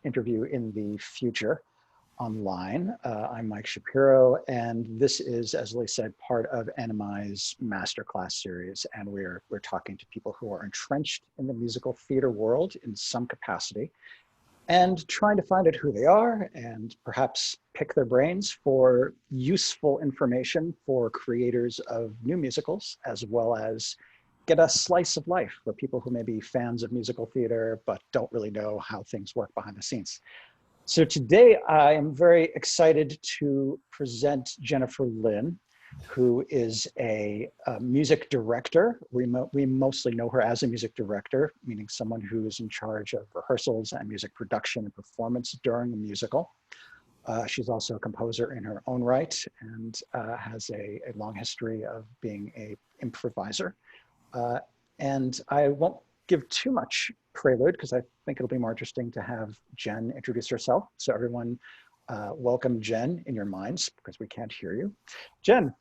interview in the future online. I'm Mike Shapiro, and this is, as Lee said, part of NMI's Masterclass series, and we're talking to people who are entrenched in the musical theater world in some capacity, and trying to find out who they are and perhaps pick their brains for useful information for creators of new musicals, as well as get a slice of life for people who may be fans of musical theater but don't really know how things work behind the scenes. So today I am very excited to present Jennifer Lin, who is a music director. We mostly know her as a music director, meaning someone who is in charge of rehearsals and music production and performance during a musical. She's also a composer in her own right and has a long history of being an improviser. And I won't give too much prelude because I think it'll be more interesting to have Jen introduce herself. So everyone, welcome Jen in your minds because we can't hear you. Jen,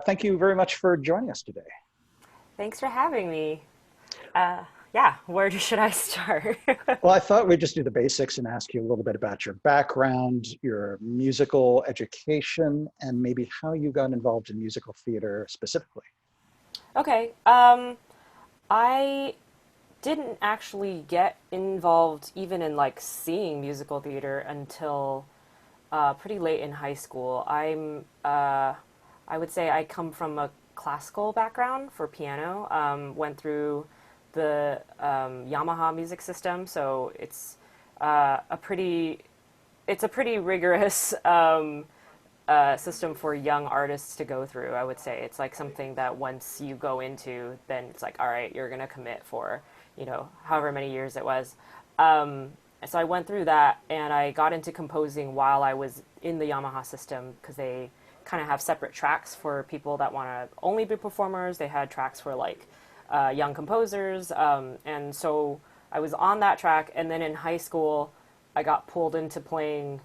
thank you very much for joining us today. Thanks for having me. Yeah, where should I start? Well, I thought we'd just do the basics and ask you a little bit about your background, your musical education, and maybe how you got involved in musical theater specifically. Okay, I didn't actually get involved even in like seeing musical theater until pretty late in high school. I would say I come from a classical background for piano. Went through the Yamaha music system, so it's a pretty rigorous system for young artists to go through. I would say it's like something that once you go into, then it's like, all right, you're gonna commit for however many years it was. So I went through that, and I got into composing while I was in the Yamaha system because they kind of have separate tracks for people that want to only be performers. They had tracks for like young composers, and so I was on that track. And then in high school, I got pulled into playing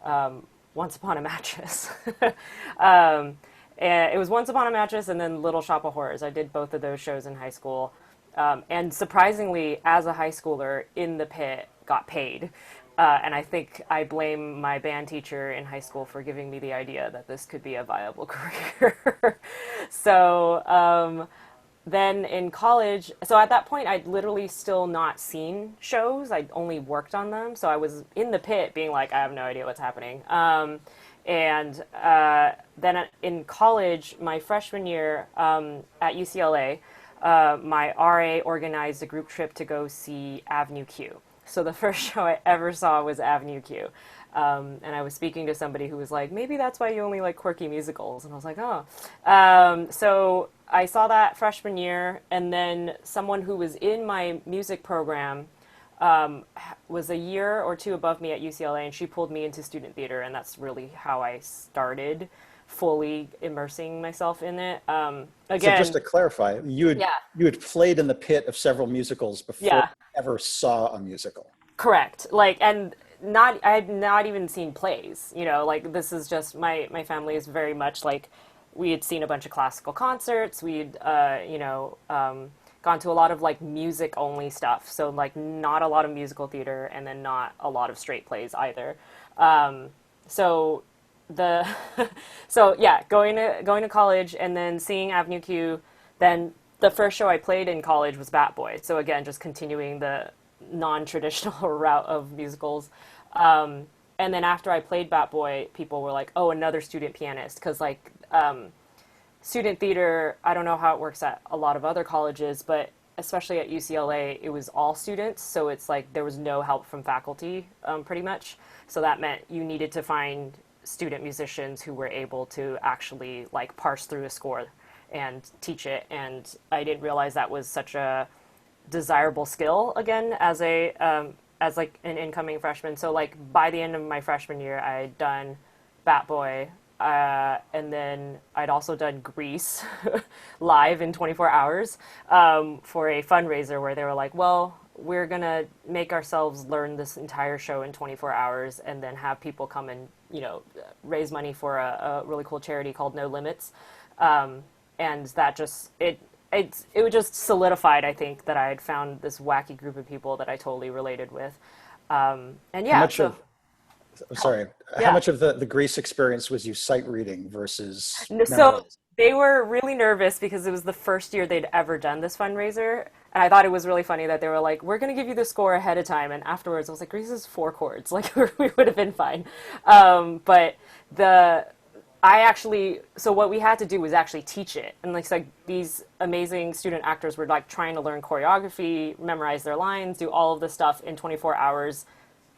Once Upon a Mattress. And it was Once Upon a Mattress and then Little Shop of Horrors. I did both of those shows in high school. And surprisingly, as a high schooler in the pit, got paid. And I think I blame my band teacher in high school for giving me the idea that this could be a viable career. So then in college, so at that point, I'd literally still not seen shows. I'd only worked on them. So I was in the pit being like, I have no idea what's happening. And then in college, my freshman year at UCLA, my RA organized a group trip to go see Avenue Q. So the first show I ever saw was Avenue Q. And I was speaking to somebody who was like, maybe that's why you only like quirky musicals. And I was like, oh. So I saw that freshman year, and then someone who was in my music program was a year or two above me at UCLA, and she pulled me into student theater, and that's really how I started fully immersing myself in it. So Again, just to clarify, yeah, you had played in the pit of several musicals before yeah, you ever saw a musical. correct. Like, and not, I had not even seen plays, like this is just, my family is very much like, we had seen a bunch of classical concerts. We'd, gone to a lot of like music only stuff. So like not a lot of musical theater, and then not a lot of straight plays either. So the so yeah, going to college and then seeing Avenue Q. Then the first show I played in college was Bat Boy. So again, just continuing the non-traditional route of musicals. And then after I played Bat Boy, people were like, "Oh, another student pianist," because like student theater, I don't know how it works at a lot of other colleges, but especially at UCLA, it was all students. So it's like there was no help from faculty, pretty much. So that meant you needed to find student musicians who were able to actually like parse through a score and teach it. And I didn't realize that was such a desirable skill again as like an incoming freshman. So like by the end of my freshman year, I had done Bat Boy, and then I'd also done Grease live in 24 hours for a fundraiser where they were like, well, we're going to make ourselves learn this entire show in 24 hours and then have people come and, raise money for a really cool charity called No Limits. And that just, it was just solidified, I think, that I had found this wacky group of people that I totally related with. And How yeah, much so of, sorry, how yeah. much of the Greece experience was you sight reading versus So memorizing? they were really nervous because it was the first year they'd ever done this fundraiser. And I thought it was really funny that they were like, we're going to give you the score ahead of time. And afterwards, I was like, Greece is 4 chords. Like, we would have been fine. But the, I actually, so what we had to do was actually teach it. And like these amazing student actors were like trying to learn choreography, memorize their lines, do all of this stuff in 24 hours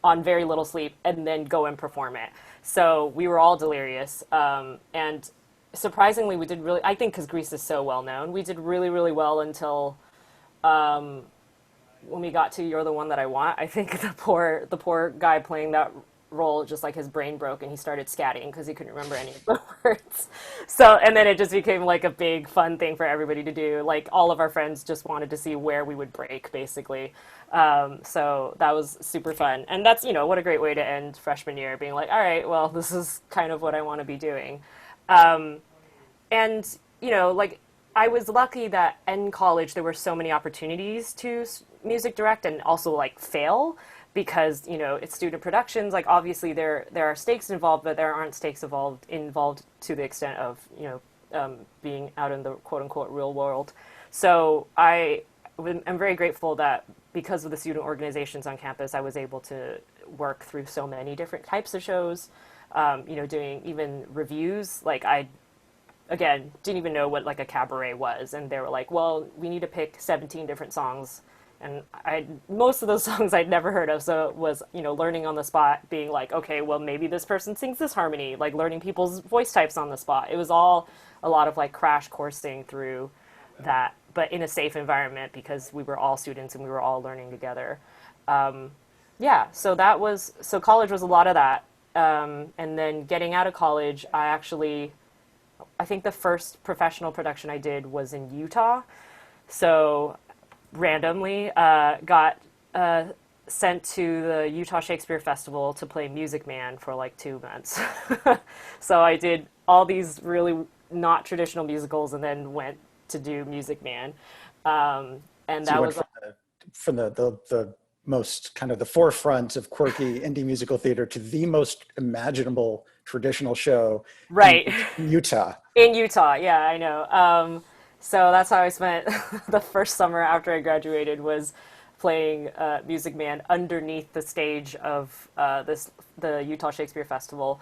on very little sleep, and then go and perform it. So we were all delirious. And surprisingly, we did really, I think because Greece is so well known, we did really, really well until when we got to You're the One That I Want. I think the poor guy playing that role, just like his brain broke and he started scatting because he couldn't remember any of the words. So, and then it just became like a big fun thing for everybody to do. Like all of our friends just wanted to see where we would break, basically. So that was super fun. And that's, what a great way to end freshman year, being like, all right, well, this is kind of what I want to be doing. And like I was lucky that in college there were so many opportunities to music direct and also like fail, because it's student productions. Like obviously there are stakes involved, but there aren't stakes involved to the extent of being out in the quote unquote real world. So I'm very grateful that because of the student organizations on campus, I was able to work through so many different types of shows. Doing even reviews. Like I again didn't even know what like a cabaret was, and they were like, well, we need to pick 17 different songs, and I most of those songs I'd never heard of, so it was learning on the spot, being like, okay, well, maybe this person sings this harmony, like learning people's voice types on the spot. It was all a lot of like crash coursing through that, but in a safe environment because we were all students and we were all learning together. Yeah, so college was a lot of that. And then getting out of college, I think the first professional production I did was in Utah. So randomly, got sent to the Utah Shakespeare Festival to play Music Man for like 2 months. So I did all these really not traditional musicals and then went to do Music Man. And So you that went was from the most kind of the forefront of quirky indie musical theater to the most imaginable traditional show in right. Utah. In Utah, yeah, I know. So that's how I spent the first summer after I graduated, was playing Music Man underneath the stage of the Utah Shakespeare Festival.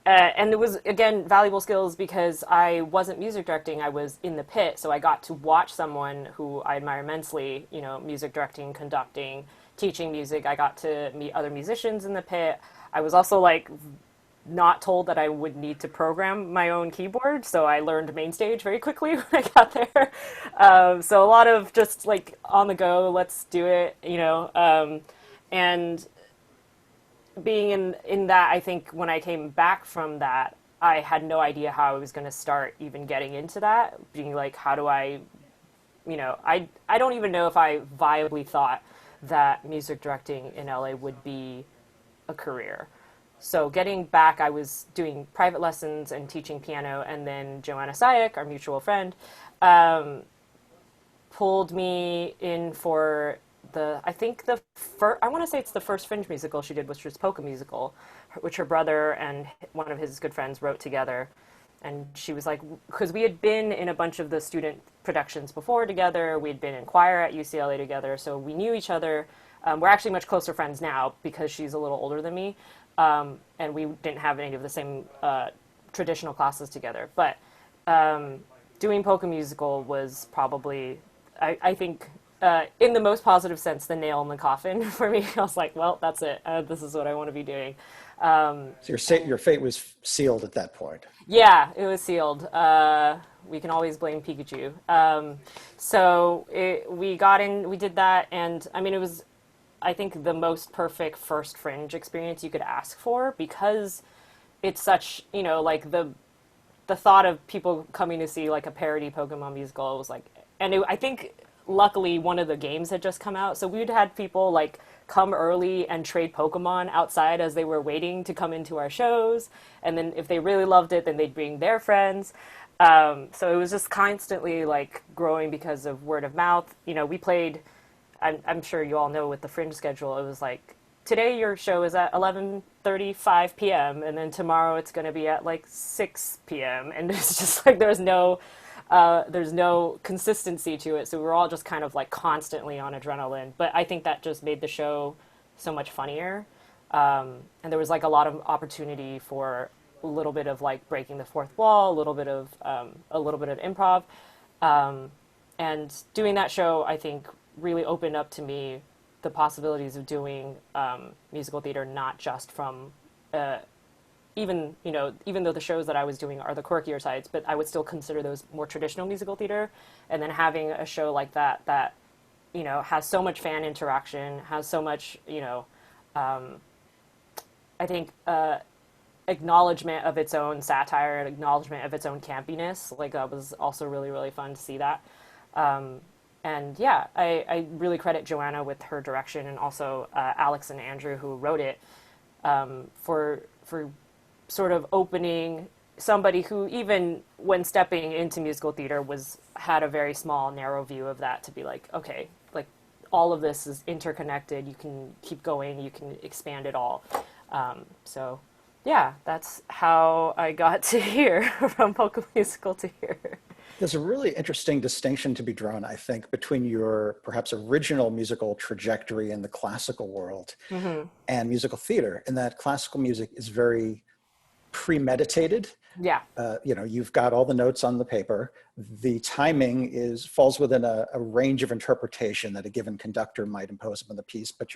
And it was, again, valuable skills because I wasn't music directing, I was in the pit. So I got to watch someone who I admire immensely, music directing, conducting, teaching music. I got to meet other musicians in the pit. I was also like not told that I would need to program my own keyboard, so I learned main stage very quickly when I got there. So a lot of just like on the go, let's do it. And being in that, I think when I came back from that, I had no idea how I was going to start even getting into that. Being like, how do I don't even know if I viably thought that music directing in LA would be a career. So getting back, I was doing private lessons and teaching piano, and then Joanna Sayek, our mutual friend, pulled me in for I think the first, I want to say it's the first Fringe musical she did, which was Polka Musical, which her brother and one of his good friends wrote together. And she was like, because we had been in a bunch of the student productions before together, we'd been in choir at UCLA together, so we knew each other. We're actually much closer friends now because she's a little older than me, and we didn't have any of the same traditional classes together. But doing Polka Musical was probably, I think, in the most positive sense, the nail in the coffin for me. I was like, well, that's it. This is what I want to be doing. So your fate was sealed at that point. Yeah, it was sealed. We can always blame Pikachu. We got in, we did that, and I mean, it was, I think, the most perfect first Fringe experience you could ask for, because it's such, like the thought of people coming to see like a parody Pokemon musical was like, and I think luckily one of the games had just come out, so we'd had people like come early and trade Pokemon outside as they were waiting to come into our shows, and then if they really loved it, then they'd bring their friends. So it was just constantly like growing because of word of mouth. We played I'm sure you all know with the Fringe schedule, it was like, today your show is at 11:35 p.m. and then tomorrow it's going to be at like 6 p.m. and it's just like there's no consistency to it. So we were all just kind of like constantly on adrenaline. But I think that just made the show so much funnier. And there was like a lot of opportunity for a little bit of like breaking the fourth wall, a little bit of improv. And doing that show, I think, really opened up to me the possibilities of doing musical theater, not just from even though the shows that I was doing are the quirkier sides, but I would still consider those more traditional musical theater. And then having a show like that has so much fan interaction, has so much I think acknowledgement of its own satire and acknowledgement of its own campiness. Like that was also really, really fun to see that. And yeah, I really credit Joanna with her direction, and also Alex and Andrew who wrote it, for sort of opening somebody who, even when stepping into musical theater, had a very small, narrow view of that, to be like, okay, like all of this is interconnected. You can keep going. You can expand it all. So yeah, that's how I got to here, from polka musical to here. There's a really interesting distinction to be drawn, I think, between your perhaps original musical trajectory in the classical world and musical theater, in that classical music is very premeditated. Yeah. You've got all the notes on the paper. The timing falls within a range of interpretation that a given conductor might impose upon the piece, but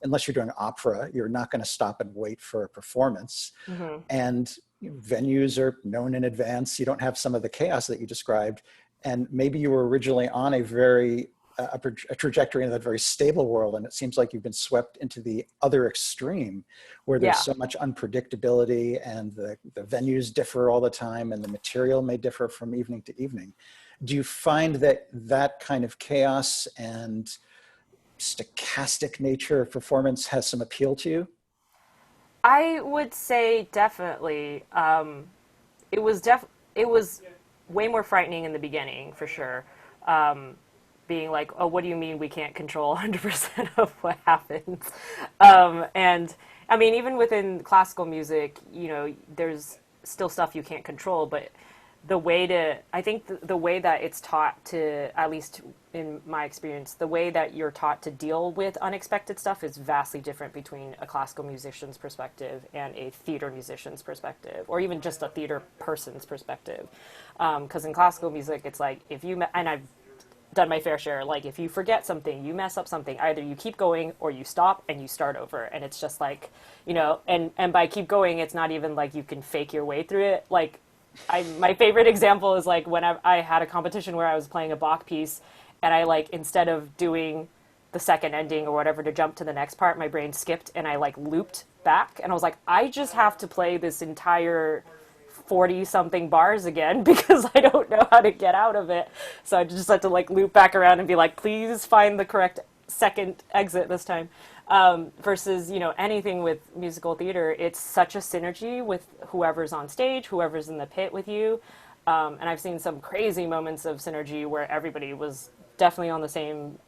unless you're doing opera, you're not going to stop and wait for a performance. And venues are known in advance. You don't have some of the chaos that you described. And maybe you were originally on a trajectory in that very stable world, and it seems like you've been swept into the other extreme, where there's so much unpredictability, and the venues differ all the time, and the material may differ from evening to evening. Do you find that kind of chaos and stochastic nature of performance has some appeal to you? I would say definitely. It was way more frightening in the beginning, for sure. Being like, oh, what do you mean we can't control 100% of what happens? And I mean, even within classical music, there's still stuff you can't control, but I think the way that it's taught to, at least in my experience, the way that you're taught to deal with unexpected stuff is vastly different between a classical musician's perspective and a theater musician's perspective, or even just a theater person's perspective. Because in classical music, it's like, and I've done my fair share, like if you forget something, you mess up something, either you keep going or you stop and you start over. And it's just like, and by keep going, it's not even like you can fake your way through it. Like, my favorite example is like when I had a competition where I was playing a Bach piece, and I, like, instead of doing the second ending or whatever to jump to the next part, my brain skipped and I like looped back, and I was like, I just have to play this entire 40 something bars again because I don't know how to get out of it. So I just had to like loop back around and be like, please find the correct second exit this time. Versus, anything with musical theater, it's such a synergy with whoever's on stage, whoever's in the pit with you. And I've seen some crazy moments of synergy where everybody was definitely on the same,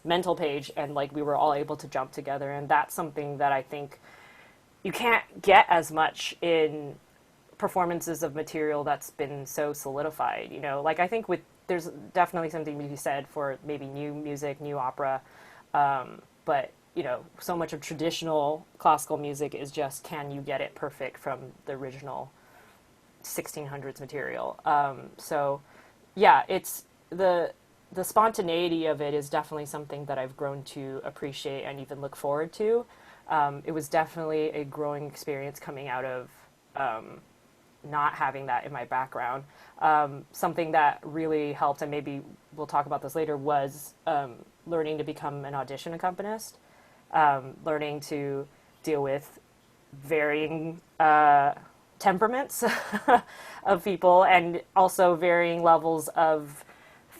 mental page, and like we were all able to jump together. And that's something that I think you can't get as much in performances of material that's been so solidified. Like I think there's definitely something to be said for maybe new music, new opera. But, so much of traditional classical music is just, can you get it perfect from the original 1600s material? So, yeah, it's the spontaneity of it is definitely something that I've grown to appreciate and even look forward to. It was definitely a growing experience coming out of not having that in my background. Something that really helped, and maybe we'll talk about this later, was learning to become an audition accompanist, learning to deal with varying temperaments of people, and also varying levels of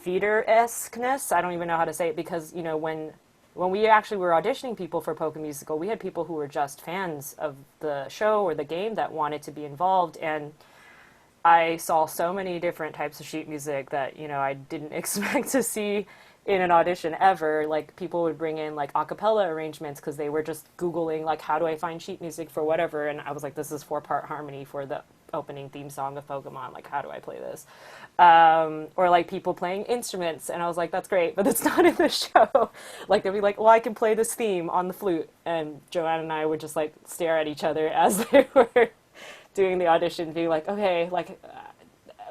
theater-esqueness. I don't even know how to say it, because when we actually were auditioning people for Polka Musical, we had people who were just fans of the show or the game that wanted to be involved, and I saw so many different types of sheet music that I didn't expect to see in an audition ever. Like people would bring in like a cappella arrangements because they were just Googling like how do I find sheet music for whatever, and I was like, this is 4-part harmony for the opening theme song of Pokemon. Like how do I play this? Or like people playing instruments, and I was like, that's great, but it's not in the show. Like they'd be like, well, I can play this theme on the flute, and Joanne and I would just like stare at each other as they were doing the audition, being like, okay, like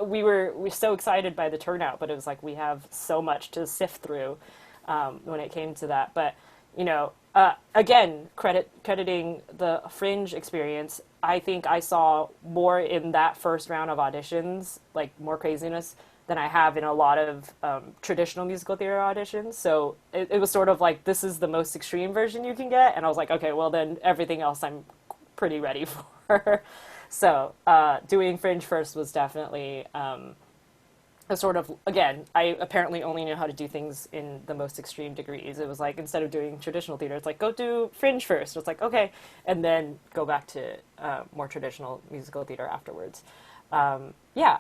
we were so excited by the turnout, but it was like we have so much to sift through when it came to that. But you know, again, crediting the Fringe experience. I think I saw more in that first round of auditions, like more craziness than I have in a lot of traditional musical theater auditions. So it was sort of like this is the most extreme version you can get, and I was like, okay, well then everything else I'm pretty ready for. So doing Fringe first was definitely a sort of, again, I apparently only know how to do things in the most extreme degrees. It was like, instead of doing traditional theater, it's like, go do Fringe first. It's like, okay, and then go back to more traditional musical theater afterwards. Yeah,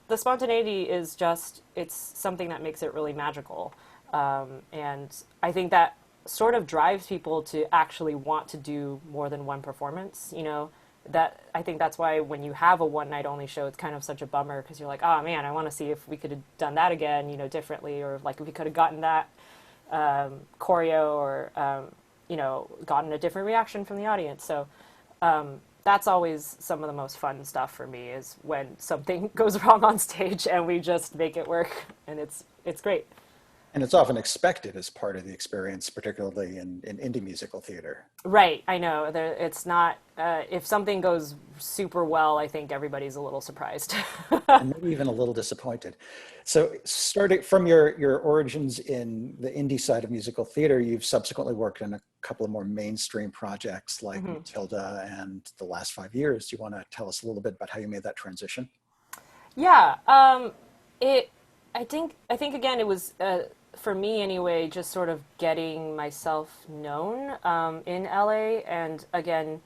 the spontaneity is just, it's something that makes it really magical. And I think that sort of drives people to actually want to do more than one performance, you know? That I think that's why when you have a one night only show, it's kind of such a bummer because you're like, oh man, I want to see if we could have done that again, you know, differently, or like if we could have gotten that choreo, or you know, gotten a different reaction from the audience. So that's always some of the most fun stuff for me, is when something goes wrong on stage and we just make it work, and it's great. And it's often expected as part of the experience, particularly in indie musical theater. Right, I know. It's not, if something goes super well, I think everybody's a little surprised. And maybe even a little disappointed. So starting from your origins in the indie side of musical theater, you've subsequently worked on a couple of more mainstream projects like Hmm. Matilda and The Last 5 Years. Do you want to tell us a little bit about how you made that transition? Yeah, it. I think again, it was for me anyway, just sort of getting myself known in LA, and again,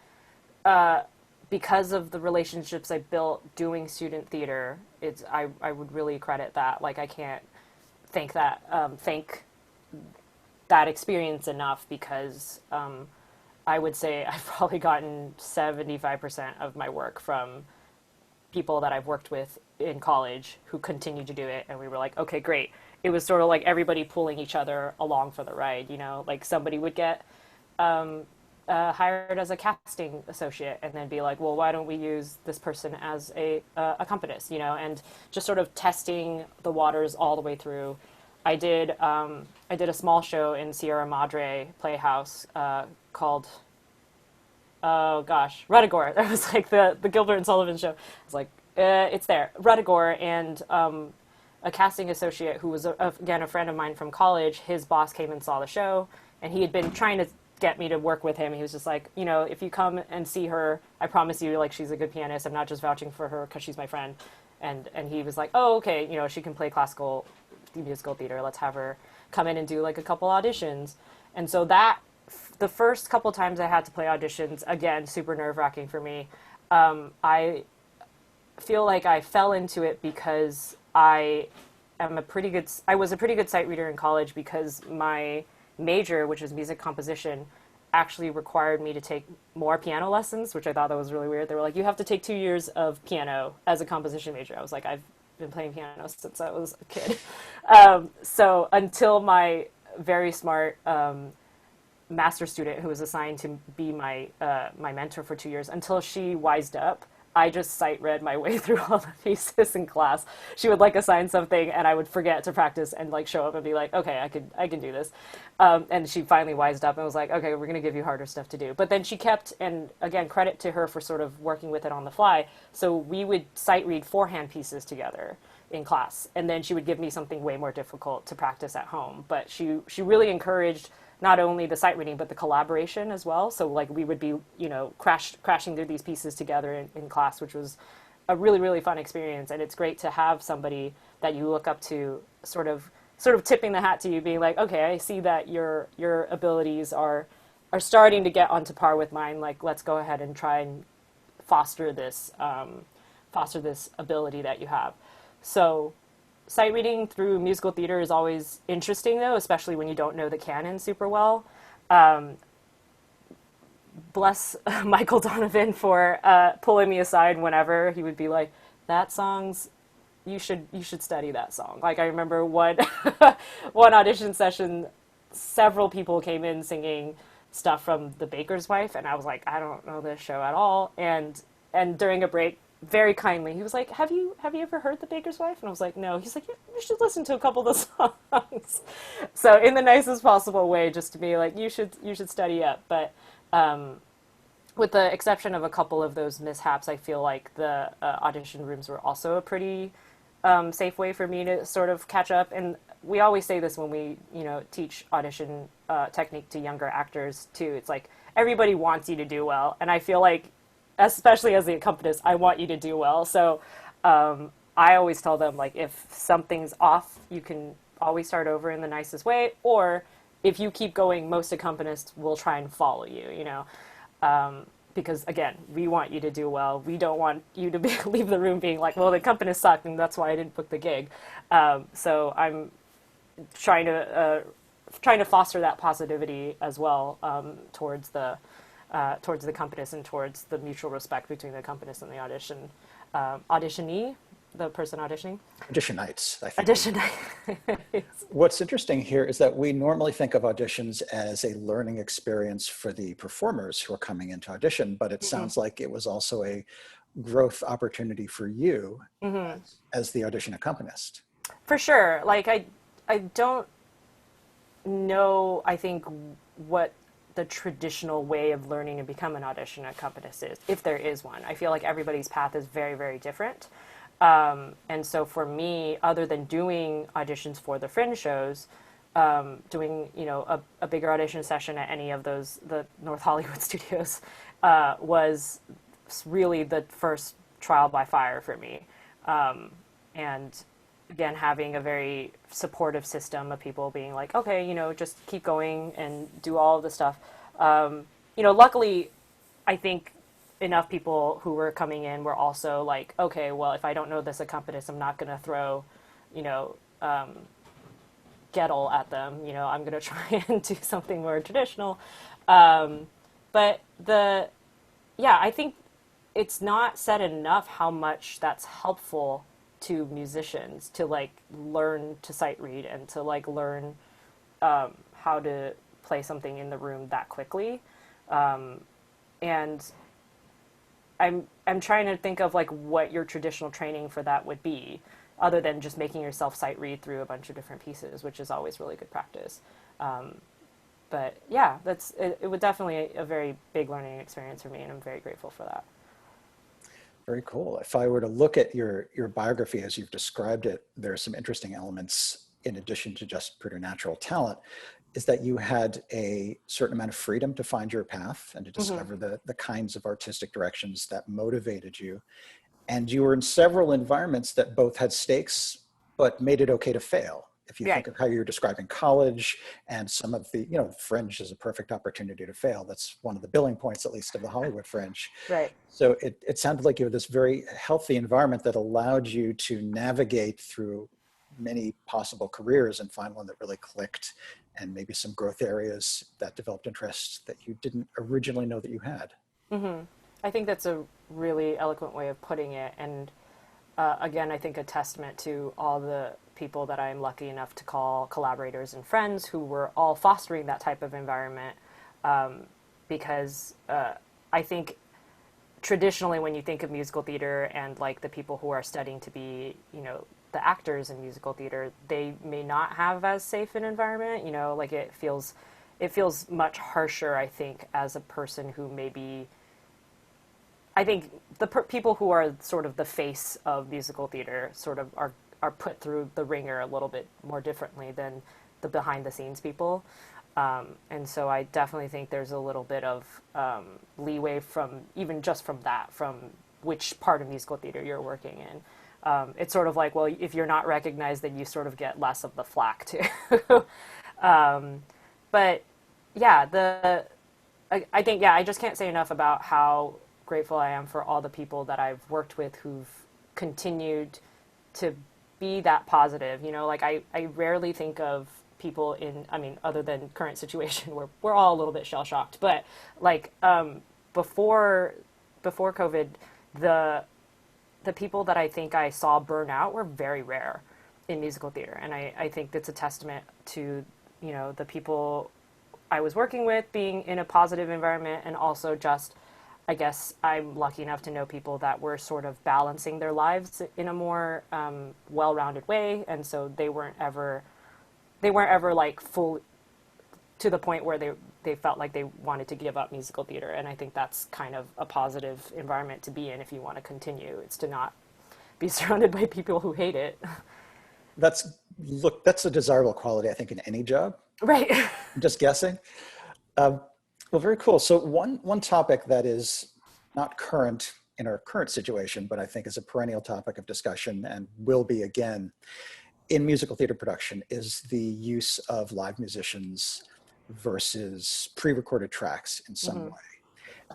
because of the relationships I built doing student theater, I would really credit that. Like I can't thank that experience enough, because I would say I've probably gotten 75% of my work from people that I've worked with in college who continue to do it, and we were like, okay, great. It was sort of like everybody pulling each other along for the ride, you know, like somebody would get hired as a casting associate and then be like, well, why don't we use this person as a accompanist, you know, and just sort of testing the waters all the way through. I did a small show in Sierra Madre Playhouse called, oh gosh, Rutagore. That was like the Gilbert and Sullivan show. It's like, it's there, Rutagore, and a casting associate who was again a friend of mine from college. His boss came and saw the show, and he had been trying to get me to work with him. He was just like, you know, if you come and see her, I promise you, like, she's a good pianist. I'm not just vouching for her because she's my friend. And he was like, oh, okay, you know, she can play classical musical theater. Let's have her come in and do like a couple auditions. And so that the first couple times I had to play auditions, again, super nerve-wracking for me. I feel like I fell into it because I was a pretty good sight reader in college, because my major, which was music composition, actually required me to take more piano lessons, which I thought that was really weird. They were like, you have to take 2 years of piano as a composition major. I was like, I've been playing piano since I was a kid. So until my very smart master student, who was assigned to be my mentor for 2 years, until she wised up, I just sight read my way through all the pieces in class. She would like assign something, and I would forget to practice and like show up and be like, okay, I can do this. And she finally wised up and was like, okay, we're gonna give you harder stuff to do. But then she kept, and again, credit to her for sort of working with it on the fly. So we would sight read forehand pieces together in class, and then she would give me something way more difficult to practice at home. But she really encouraged not only the sight reading, but the collaboration as well. So like we would be, you know, crashing through these pieces together in class, which was a really, really fun experience. And it's great to have somebody that you look up to sort of tipping the hat to you, being like, okay, I see that your abilities are starting to get onto par with mine. Like, let's go ahead and try and foster this ability that you have. So sight reading through musical theater is always interesting, though, especially when you don't know the canon super well. Bless Michael Donovan for pulling me aside whenever he would be like, "That song's you should study that song." Like I remember one one audition session, several people came in singing stuff from The Baker's Wife, and I was like, I don't know this show at all. And during a break, very kindly, he was like, have you ever heard The Baker's Wife? And I was like, no. He's like, you should listen to a couple of the songs. So in the nicest possible way, just to be like, you should study up. But with the exception of a couple of those mishaps, I feel like the audition rooms were also a pretty safe way for me to sort of catch up. And we always say this when we, teach audition technique to younger actors too. It's like everybody wants you to do well, and I feel like, especially as the accompanist, I want you to do well. So I always tell them, like, if something's off, you can always start over in the nicest way, or if you keep going, most accompanists will try and follow you. Because again, we want you to do well. We don't want you to leave the room being like, well, the accompanist sucked, and that's why I didn't book the gig. So I'm trying to foster that positivity as well, towards the accompanist and towards the mutual respect between the accompanist and the auditionee, the person auditioning. Auditionites, I think. Auditioning. What's interesting here is that we normally think of auditions as a learning experience for the performers who are coming into audition, but it sounds like it was also a growth opportunity for you as the audition accompanist. For sure. Like I don't know, I think, what the traditional way of learning to become an audition accompanist is, if there is one. I feel like everybody's path is very, very different. And so for me, other than doing auditions for the Fringe shows, doing, a bigger audition session at any of the North Hollywood studios, was really the first trial by fire for me. And again, having a very supportive system of people being like, okay, just keep going and do all of the stuff. Luckily, I think enough people who were coming in were also like, okay, well, if I don't know this accompanist, I'm not going to throw, Gettle at them. I'm going to try and do something more traditional. But I think it's not said enough how much that's helpful to musicians to like learn to sight read and to like learn how to play something in the room that quickly. And I'm trying to think of like what your traditional training for that would be, other than just making yourself sight read through a bunch of different pieces, which is always really good practice. But yeah, it was definitely a very big learning experience for me, and I'm very grateful for that. Very cool. If I were to look at your biography as you've described it, there are some interesting elements in addition to just preternatural talent, is that you had a certain amount of freedom to find your path and to discover the kinds of artistic directions that motivated you. And you were in several environments that both had stakes, but made it okay to fail. If you think of how you're describing college and some of the, Fringe is a perfect opportunity to fail. That's one of the billing points, at least, of the Hollywood Fringe. Right. So it sounded like you had this very healthy environment that allowed you to navigate through many possible careers and find one that really clicked, and maybe some growth areas that developed interests that you didn't originally know that you had. I think that's a really eloquent way of putting it. And again, I think a testament to all the people that I'm lucky enough to call collaborators and friends who were all fostering that type of environment. Because I think traditionally when you think of musical theater and like the people who are studying to be, the actors in musical theater, they may not have as safe an environment, like it feels much harsher, I think, as a person who maybe, I think the people who are sort of the face of musical theater sort of are put through the ringer a little bit more differently than the behind the scenes people. And so I definitely think there's a little bit of leeway from even just from that, from which part of musical theater you're working in. It's sort of like, well, if you're not recognized, then you sort of get less of the flack too. But yeah, I think, I just can't say enough about how grateful I am for all the people that I've worked with who've continued to be that positive. Like I rarely think of people in, I mean, other than current situation where we're all a little bit shell shocked, but like before before COVID, the the people that I think I saw burn out were very rare in musical theater, and I think that's a testament to the people I was working with being in a positive environment, and also just I guess I'm lucky enough to know people that were sort of balancing their lives in a more well-rounded way, and so they weren't ever like full to the point where they felt like they wanted to give up musical theater. And I think that's kind of a positive environment to be in if you want to continue. It's to not be surrounded by people who hate it. That's a desirable quality, I think, in any job. Right. I'm just guessing. Well, very cool. So one topic that is not current in our current situation, but I think is a perennial topic of discussion and will be again in musical theater production, is the use of live musicians versus pre-recorded tracks in some way.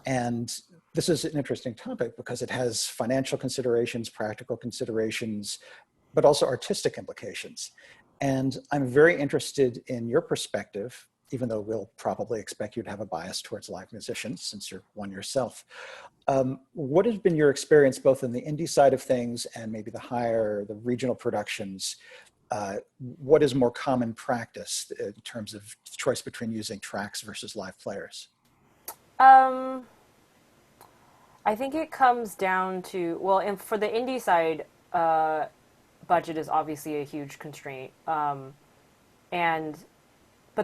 And this is an interesting topic because it has financial considerations, practical considerations, but also artistic implications. And I'm very interested in your perspective, even though we'll probably expect you to have a bias towards live musicians since you're one yourself. What has been your experience both in the indie side of things and maybe the regional productions? What is more common practice in terms of choice between using tracks versus live players? I think it comes down to, well, and for the indie side, budget is obviously a huge constraint. But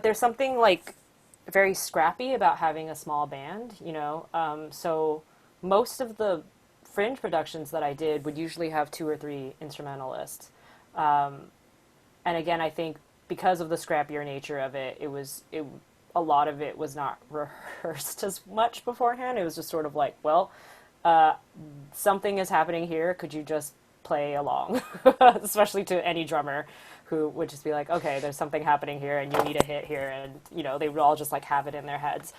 there's something like very scrappy about having a small band, so most of the fringe productions that I did would usually have 2 or 3 instrumentalists. And again, I think because of the scrappier nature of it, a lot of it was not rehearsed as much beforehand. It was just sort of like, well, something is happening here. Could you just play along? Especially to any drummer who would just be like, okay, there's something happening here and you need a hit here. And, they would all just like have it in their heads.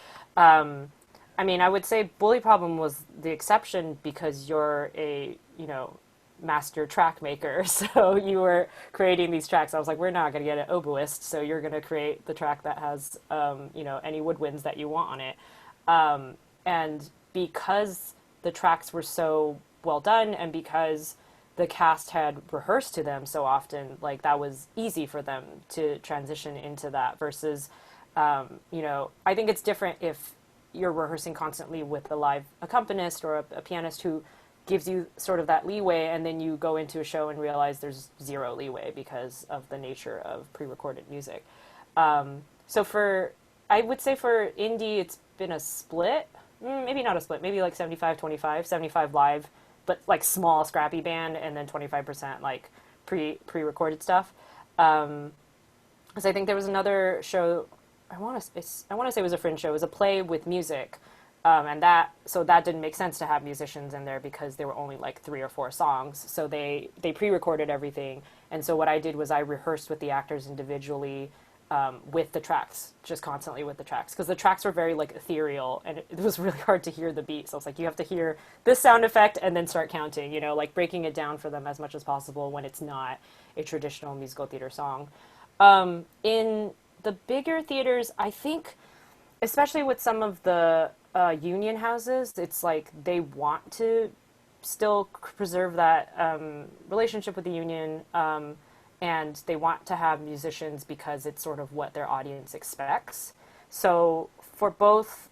I mean, I would say Bully Problem was the exception because you're a, master track maker. So you were creating these tracks. I was like, we're not going to get an oboist. So you're going to create the track that has, any woodwinds that you want on it. And because the tracks were so well done and because the cast had rehearsed to them so often, like that was easy for them to transition into that versus, I think it's different if you're rehearsing constantly with a live accompanist or a pianist who gives you sort of that leeway, and then you go into a show and realize there's zero leeway because of the nature of pre-recorded music. I would say for indie, it's been a split, maybe not a split, maybe like 75-25, 75 live, but like small scrappy band, and then 25% like pre-recorded stuff. Because I think there was another show, I want to say it was a fringe show. It was a play with music, and that didn't make sense to have musicians in there because there were only like 3 or 4 songs. So they pre-recorded everything, and so what I did was I rehearsed with the actors individually, with the tracks, just constantly with the tracks, because the tracks were very like ethereal, and it was really hard to hear the beat. So it's like you have to hear this sound effect and then start counting, like breaking it down for them as much as possible when it's not a traditional musical theater song. In the bigger theaters, I think, especially with some of the union houses, it's like they want to still preserve that relationship with the union, and they want to have musicians because it's sort of what their audience expects. So for both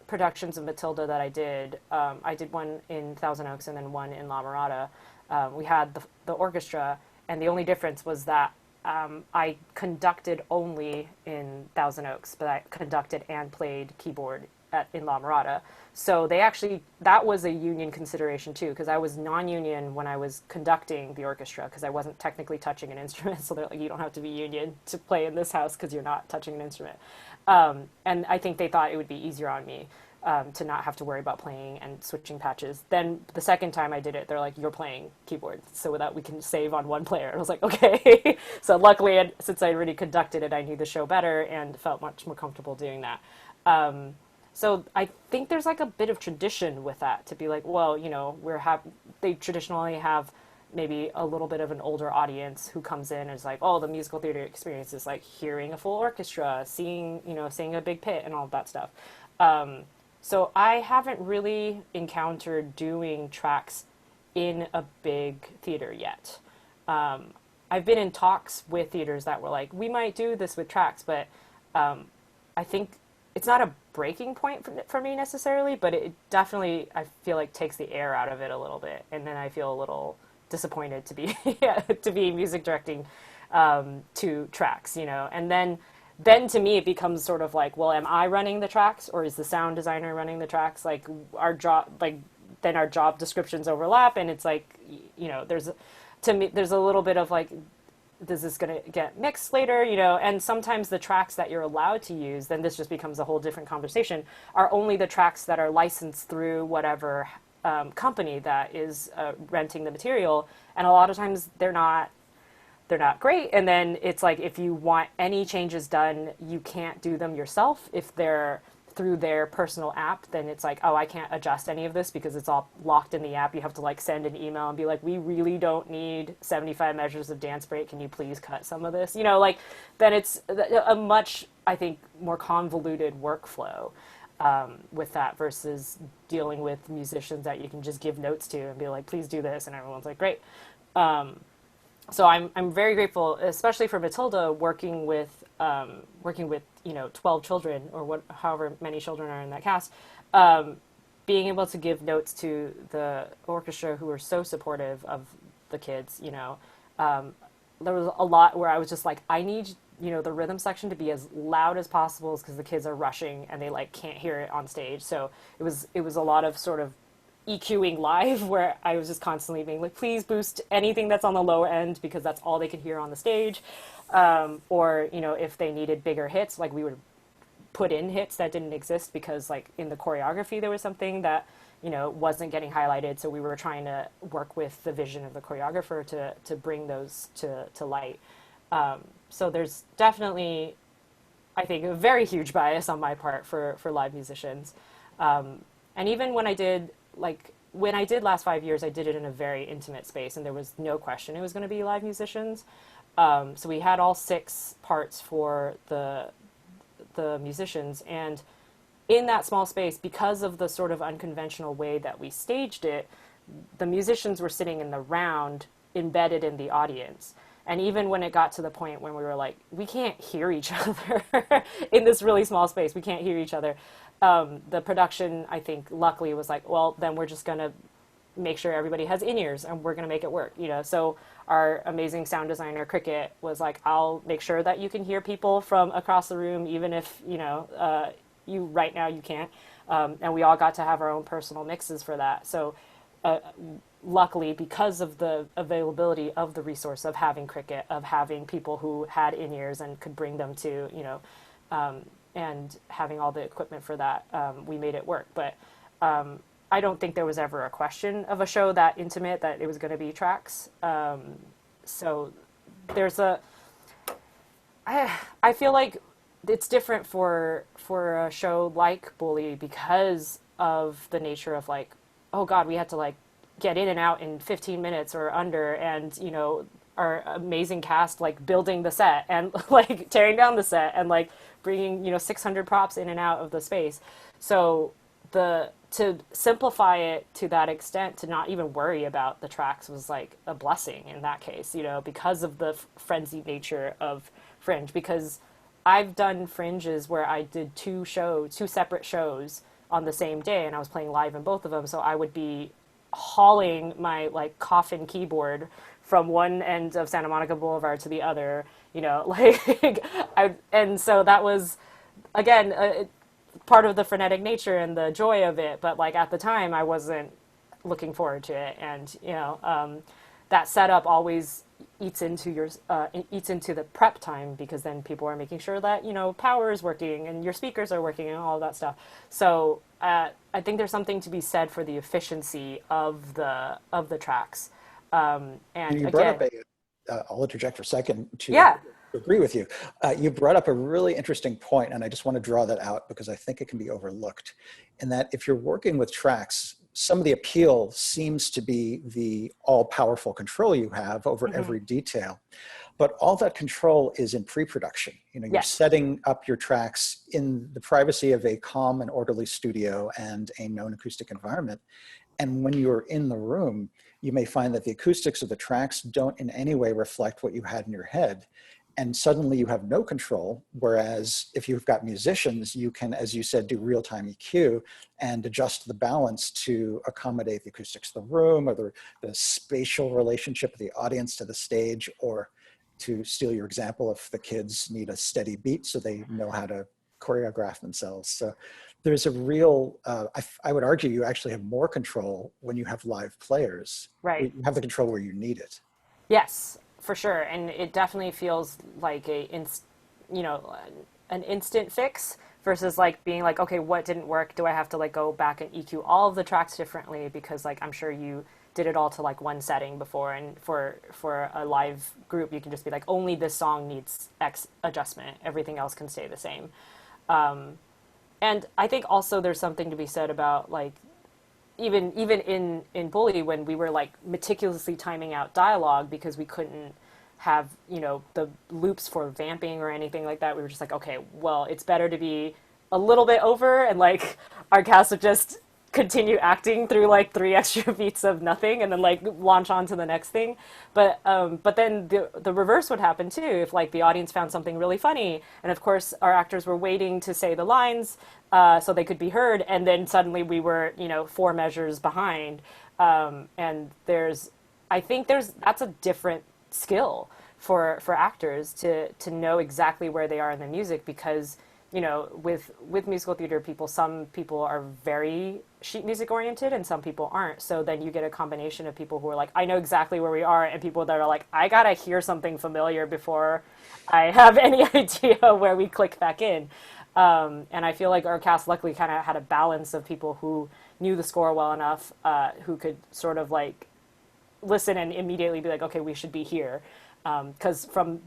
productions of Matilda that I did one in Thousand Oaks and then one in La Mirada. We had the orchestra, and the only difference was that I conducted only in Thousand Oaks, but I conducted and played keyboard in La Mirada. So that was a union consideration too, because I was non-union when I was conducting the orchestra, because I wasn't technically touching an instrument. So they're like, you don't have to be union to play in this house because you're not touching an instrument. And I think they thought it would be easier on me to not have to worry about playing and switching patches. Then the second time I did it, they're like, you're playing keyboard so that we can save on one player. And I was like, okay. So luckily, since I already conducted it, I knew the show better and felt much more comfortable doing that. So I think there's like a bit of tradition with that, to be like, well, they traditionally have maybe a little bit of an older audience who comes in and is like, oh, the musical theater experience is like hearing a full orchestra, seeing a big pit and all of that stuff. So I haven't really encountered doing tracks in a big theater yet. I've been in talks with theaters that were like, we might do this with tracks, but I think it's not a breaking point for me necessarily, but it definitely, I feel like, takes the air out of it a little bit. And then I feel a little disappointed to be to be music directing to tracks, and then to me it becomes sort of like, well, am I running the tracks or is the sound designer running the tracks? Like our job, then our job descriptions overlap, and it's like, to me there's a little bit of like, is this going to get mixed later, and sometimes the tracks that you're allowed to use, then this just becomes a whole different conversation, are only the tracks that are licensed through whatever company that is renting the material, and a lot of times they're not great. And then it's like, if you want any changes done, you can't do them yourself. If they're through their personal app, then it's like, oh, I can't adjust any of this because it's all locked in the app. You have to like send an email and be like, we really don't need 75 measures of dance break. Can you please cut some of this? Then it's a much, I think, more convoluted workflow with that versus dealing with musicians that you can just give notes to and be like, please do this. And everyone's like, great. So I'm very grateful, especially for Matilda, working with 12 children or however many children are in that cast, being able to give notes to the orchestra who were so supportive of the kids. There was a lot where I was just like, I need the rhythm section to be as loud as possible because the kids are rushing and they like can't hear it on stage. So it was a lot of sort of EQing live where I was just constantly being like, please boost anything that's on the lower end because that's all they could hear on the stage. Or, if they needed bigger hits, like we would put in hits that didn't exist because like in the choreography there was something that, wasn't getting highlighted. So we were trying to work with the vision of the choreographer to bring those to light. So there's definitely, I think, a very huge bias on my part for live musicians. And even when I did last 5 years, I did it in a very intimate space, and there was no question it was going to be live musicians. So we had all 6 parts for the musicians, and in that small space, because of the sort of unconventional way that we staged it, the musicians were sitting in the round, embedded in the audience. And even when it got to the point when we were like, we can't hear each other in this really small space, we can't hear each other. The production, I think, luckily was like, well, then we're just going to make sure everybody has in-ears and we're going to make it work, So our amazing sound designer, Cricket, was like, I'll make sure that you can hear people from across the room, even if, you right now you can't. And we all got to have our own personal mixes for that. So luckily, because of the availability of the resource of having Cricket, of having people who had in-ears and could bring them to, and having all the equipment for that, we made it work. But I don't think there was ever a question of a show that intimate that it was going to be tracks. So there's I feel like it's different for a show like Bully because of the nature of like, oh God, we had to like get in and out in 15 minutes or under, and our amazing cast like building the set and like tearing down the set and like bringing 600 props in and out of the space. So to simplify it to that extent, to not even worry about the tracks was like a blessing in that case, because of the frenzied nature of Fringe. Because I've done Fringes where I did 2 separate shows on the same day, and I was playing live in both of them. So I would be hauling my like coffin keyboard from one end of Santa Monica Boulevard to the other, and so that was, again, part of the frenetic nature and the joy of it. But like at the time, I wasn't looking forward to it, and that setup always eats into the prep time, because then people are making sure that power is working and your speakers are working and all of that stuff. So I think there's something to be said for the efficiency of the tracks. And you again, brought up I'll interject for a second to yeah, agree with you. You brought up a really interesting point, and I just want to draw that out because I think it can be overlooked. In that if you're working with tracks, some of the appeal seems to be the all-powerful control you have over Mm-hmm. every detail. But all that control is in pre-production. You know, you're Yes. setting up your tracks in the privacy of a calm and orderly studio and a known acoustic environment. And when you're in the room, you may find that the acoustics of the tracks don't in any way reflect what you had in your head. And suddenly you have no control. Whereas if you've got musicians, you can, as you said, do real-time EQ and adjust the balance to accommodate the acoustics of the room, or the spatial relationship of the audience to the stage, or to steal your example, if the kids need a steady beat so they know how to choreograph themselves. So there's a real, I would argue you actually have more control when you have live players. Right. You have the control where you need it. Yes, for sure. And it definitely feels like an instant fix versus like being like, okay, what didn't work? Do I have to like go back and EQ all of the tracks differently? Because like, I'm sure you did it all to like one setting before. And for a live group, you can just be like, only this song needs X adjustment. Everything else can stay the same. And I think also there's something to be said about like, even in Bully, when we were like meticulously timing out dialogue because we couldn't have, the loops for vamping or anything like that, we were just like, okay, well, it's better to be a little bit over, and like our cast would just continue acting through like 3 extra beats of nothing and then like launch on to the next thing. But then the reverse would happen too, if like the audience found something really funny, and of course our actors were waiting to say the lines so they could be heard, and then suddenly we were 4 measures behind. And I think that's a different skill for actors to know exactly where they are in the music, because with musical theater people, some people are very sheet music oriented and some people aren't. So then you get a combination of people who are like, I know exactly where we are, and people that are like, I gotta hear something familiar before I have any idea where we click back in. And I feel like our cast luckily kind of had a balance of people who knew the score well enough, who could sort of like listen and immediately be like, okay, we should be here. Because from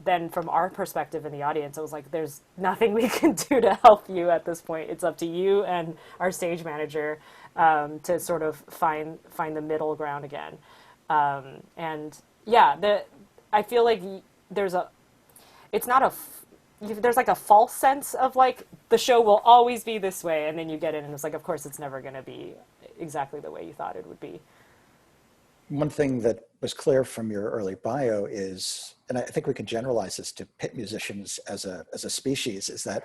our perspective in the audience, it was like, there's nothing we can do to help you at this point. It's up to you and our stage manager to sort of find the middle ground again. And yeah, I feel like there's like a false sense of like the show will always be this way, and then you get in and it's like, of course it's never going to be exactly the way you thought it would be. One thing that was clear from your early bio is, and I think we can generalize this to pit musicians as a species, is that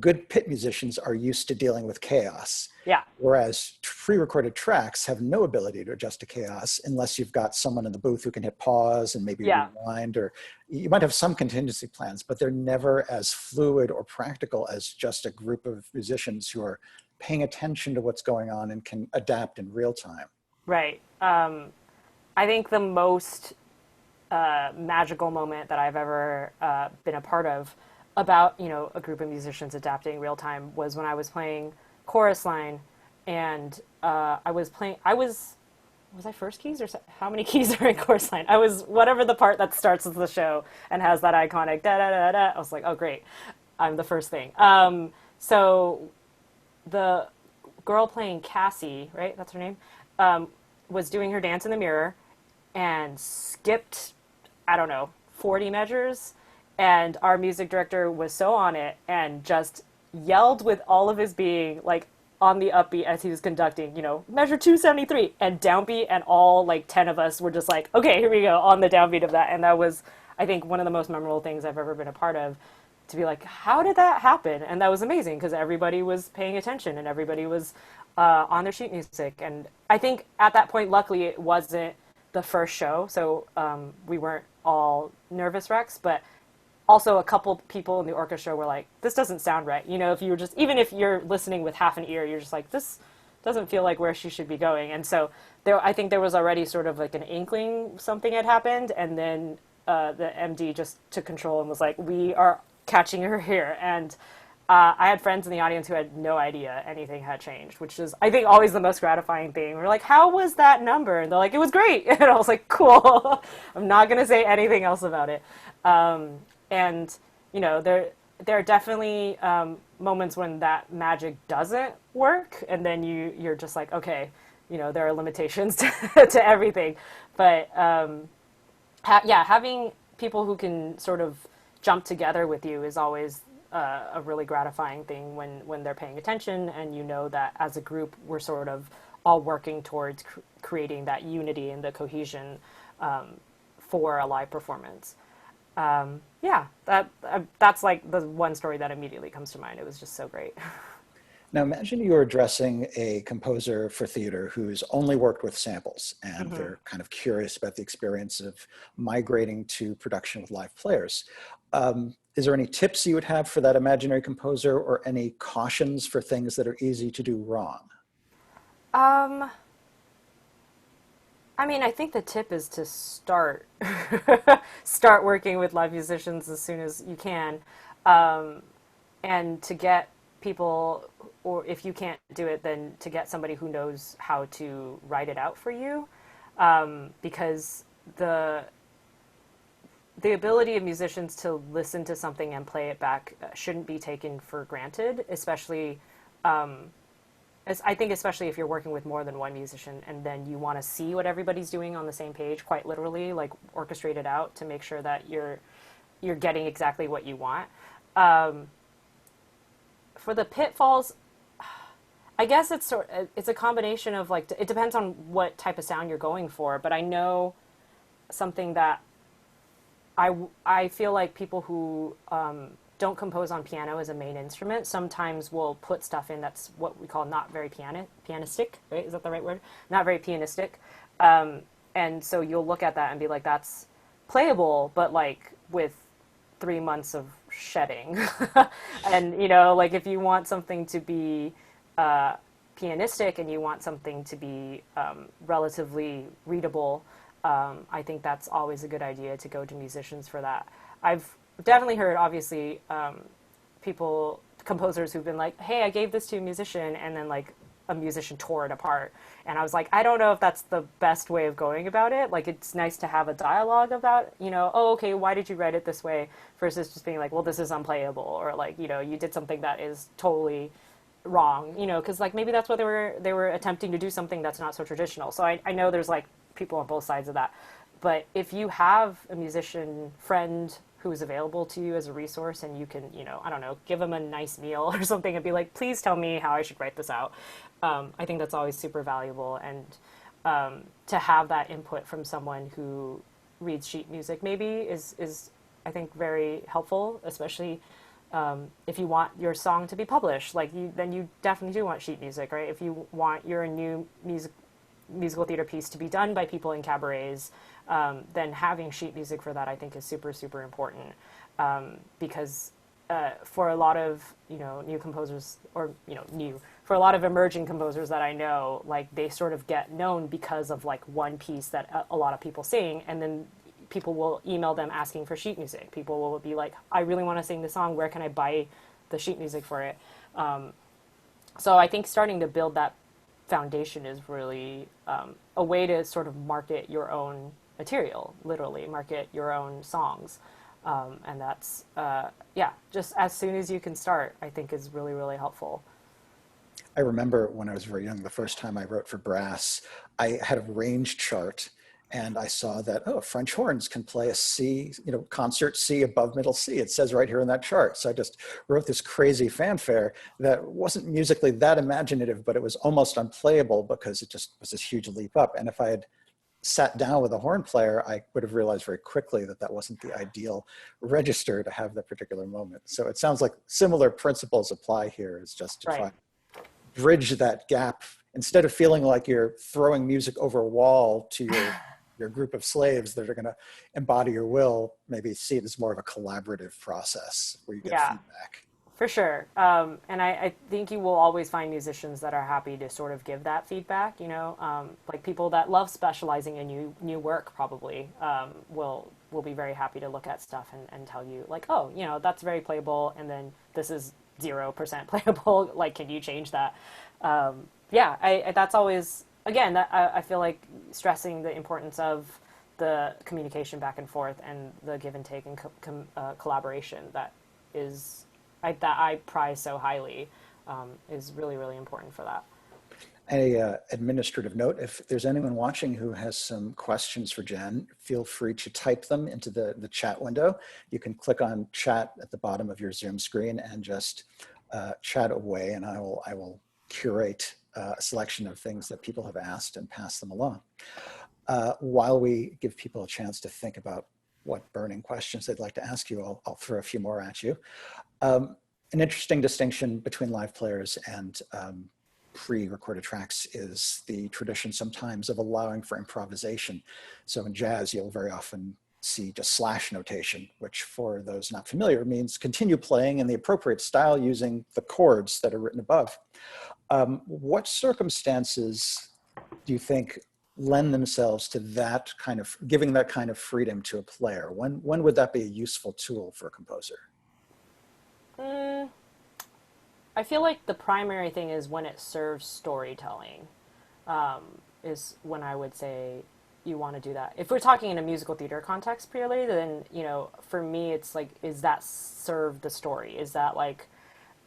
good pit musicians are used to dealing with chaos. Yeah. Whereas pre-recorded tracks have no ability to adjust to chaos unless you've got someone in the booth who can hit pause and maybe rewind, or you might have some contingency plans, but they're never as fluid or practical as just a group of musicians who are paying attention to what's going on and can adapt in real time. Right. I think the most magical moment that I've ever been a part of about a group of musicians adapting real time was when I was playing chorus line, and was I first keys, or how many keys are in chorus line? I was whatever the part that starts with the show and has that iconic da da da da. I was like, oh great, I'm the first thing. So the girl playing Cassie, right? That's her name. Was doing her dance in the mirror and skipped, I don't know, 40 measures. And our music director was so on it and just yelled with all of his being, like on the upbeat as he was conducting, measure 273 and downbeat. And all like 10 of us were just like, okay, here we go on the downbeat of that. And that was, I think, one of the most memorable things I've ever been a part of, to be like, how did that happen? And that was amazing because everybody was paying attention and everybody was on their sheet music. And I think at that point, luckily, it wasn't the first show, so we weren't all nervous wrecks, but also a couple people in the orchestra were like, this doesn't sound right. If you were just, even if you're listening with half an ear, you're just like, this doesn't feel like where she should be going. And so I think there was already sort of like an inkling something had happened, and then the MD just took control and was like, we are catching her here. And I had friends in the audience who had no idea anything had changed, which is, I think, always the most gratifying thing. We're like, how was that number? And they're like, it was great. And I was like, cool. I'm not going to say anything else about it. And, there are definitely moments when that magic doesn't work. And then you're just like, okay, there are limitations to everything. But yeah, having people who can sort of jump together with you is always a really gratifying thing when they're paying attention, and that as a group we're sort of all working towards creating that unity and the cohesion for a live performance. Yeah, that's like the one story that immediately comes to mind. It was just so great. Now imagine you're addressing a composer for theater who's only worked with samples and Hmm. they're kind of curious about the experience of migrating to production with live players. Is there any tips you would have for that imaginary composer or any cautions for things that are easy to do wrong? Um, I mean, I think the tip is to start working with live musicians as soon as you can, um, and to get people, or if you can't do it, then to get somebody who knows how to write it out for you, because the ability of musicians to listen to something and play it back shouldn't be taken for granted, especially I think especially if you're working with more than one musician and then you want to see what everybody's doing on the same page, quite literally, like orchestrate it out to make sure that you're getting exactly what you want. Um, for the pitfalls, I guess it's a combination of like it depends on what type of sound you're going for, but I know something that I feel like people who don't compose on piano as a main instrument sometimes will put stuff in that's what we call not very pianistic, right? Is that the right word? Not very pianistic. And so you'll look at that and be like, that's playable, but like with 3 months of shedding. And, like if you want something to be pianistic and you want something to be relatively readable, I think that's always a good idea to go to musicians for that. I've definitely heard, obviously, composers who've been like, hey, I gave this to a musician, and then like a musician tore it apart. And I was like, I don't know if that's the best way of going about it. Like, it's nice to have a dialogue about, oh, okay, why did you write it this way? Versus just being like, well, this is unplayable, or like, you did something that is totally wrong, because like maybe that's what they were attempting to do something that's not so traditional. So I know there's like people on both sides of that. But if you have a musician friend who is available to you as a resource and you can, I don't know, give them a nice meal or something and be like, please tell me how I should write this out. I think that's always super valuable. And to have that input from someone who reads sheet music maybe is I think very helpful, especially if you want your song to be published. Like then you definitely do want sheet music, right? If you want your new musical theater piece to be done by people in cabarets, then having sheet music for that I think is super, super important, because for a lot of new composers, or for a lot of emerging composers that I know, like they sort of get known because of like one piece that a lot of people sing, and then people will email them asking for sheet music. People will be like, I really want to sing this song, where can I buy the sheet music for it? So I think starting to build that foundation is really a way to sort of market your own material, literally market your own songs. And that's, yeah, just as soon as you can start, I think is really, really helpful. I remember when I was very young, the first time I wrote for brass, I had a range chart and I saw that, oh, French horns can play a C, concert C above middle C. It says right here in that chart. So I just wrote this crazy fanfare that wasn't musically that imaginative, but it was almost unplayable because it just was this huge leap up. And if I had sat down with a horn player, I would have realized very quickly that that wasn't the ideal register to have that particular moment. So it sounds like similar principles apply here, is just to Right. try bridge that gap instead of feeling like you're throwing music over a wall to your group of slaves that are going to embody your will. Maybe see it as more of a collaborative process where you get Yeah, feedback. for sure. And I think you will always find musicians that are happy to sort of give that feedback, like people that love specializing in new work probably will be very happy to look at stuff and tell you like, oh, that's very playable, and then this is 0% playable. Like, can you change that? Yeah, that's always, again, I feel like stressing the importance of the communication back and forth and the give and take and collaboration that I prize so highly, is really, really important for that. Administrative note, if there's anyone watching who has some questions for Jen, feel free to type them into the chat window. You can click on chat at the bottom of your Zoom screen and just chat away, and I will curate a selection of things that people have asked and pass them along. While we give people a chance to think about what burning questions they'd like to ask you, I'll throw a few more at you. An interesting distinction between live players and pre-recorded tracks is the tradition sometimes of allowing for improvisation. So in jazz, you'll very often see just slash notation, which for those not familiar means continue playing in the appropriate style using the chords that are written above. What circumstances do you think lend themselves to that kind of, giving that kind of freedom to a player? When would that be a useful tool for a composer? I feel like the primary thing is when it serves storytelling, is when I would say you want to do that. If we're talking in a musical theater context purely, then, you know, for me, it's like, is that serve the story? Is that like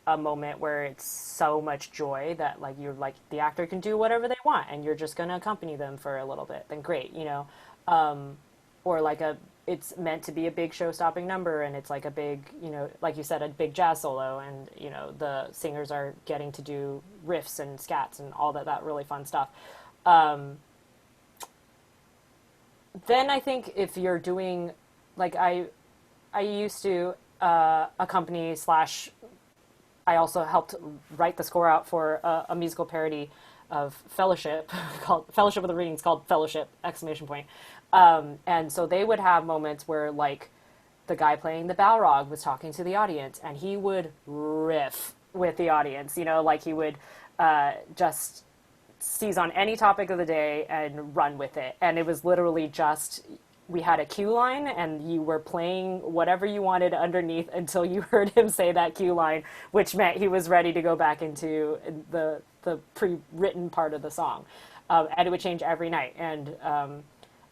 a moment where it's so much joy that like you're like, the actor can do whatever they want and you're just going to accompany them for a little bit, then great, you know? Or like it's meant to be a big show-stopping number and it's like a big, you know, like you said, a big jazz solo, and, you know, the singers are getting to do riffs and scats and all that really fun stuff. Then I think if you're doing, like I used to accompany slash, I also helped write the score out for a musical parody of Fellowship called Fellowship with the Rings, called Fellowship! Exclamation point. And so they would have moments where like the guy playing the Balrog was talking to the audience and he would riff with the audience, you know, like he would just seize on any topic of the day and run with it. And it was literally just, we had a cue line and you were playing whatever you wanted underneath until you heard him say that cue line, which meant he was ready to go back into the pre-written part of the song. And it would change every night. And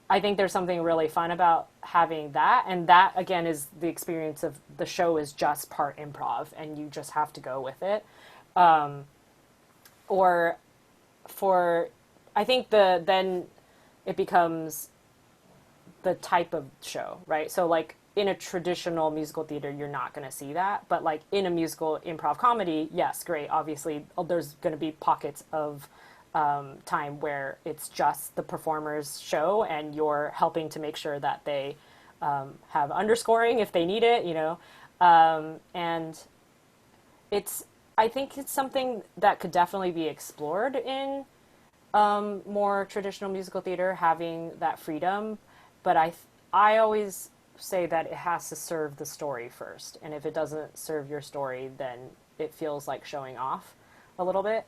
I think there's something really fun about having that. And that, again, is the experience of the show is just part improv and you just have to go with it. Or for, I think then it becomes the type of show, right? So like in a traditional musical theater, you're not going to see that. But like in a musical improv comedy, yes, great. Obviously, there's going to be pockets of time where it's just the performer's show and you're helping to make sure that they have underscoring if they need it, you know. And I think it's something that could definitely be explored in more traditional musical theater, having that freedom. But I always say that it has to serve the story first. And if it doesn't serve your story, then it feels like showing off a little bit.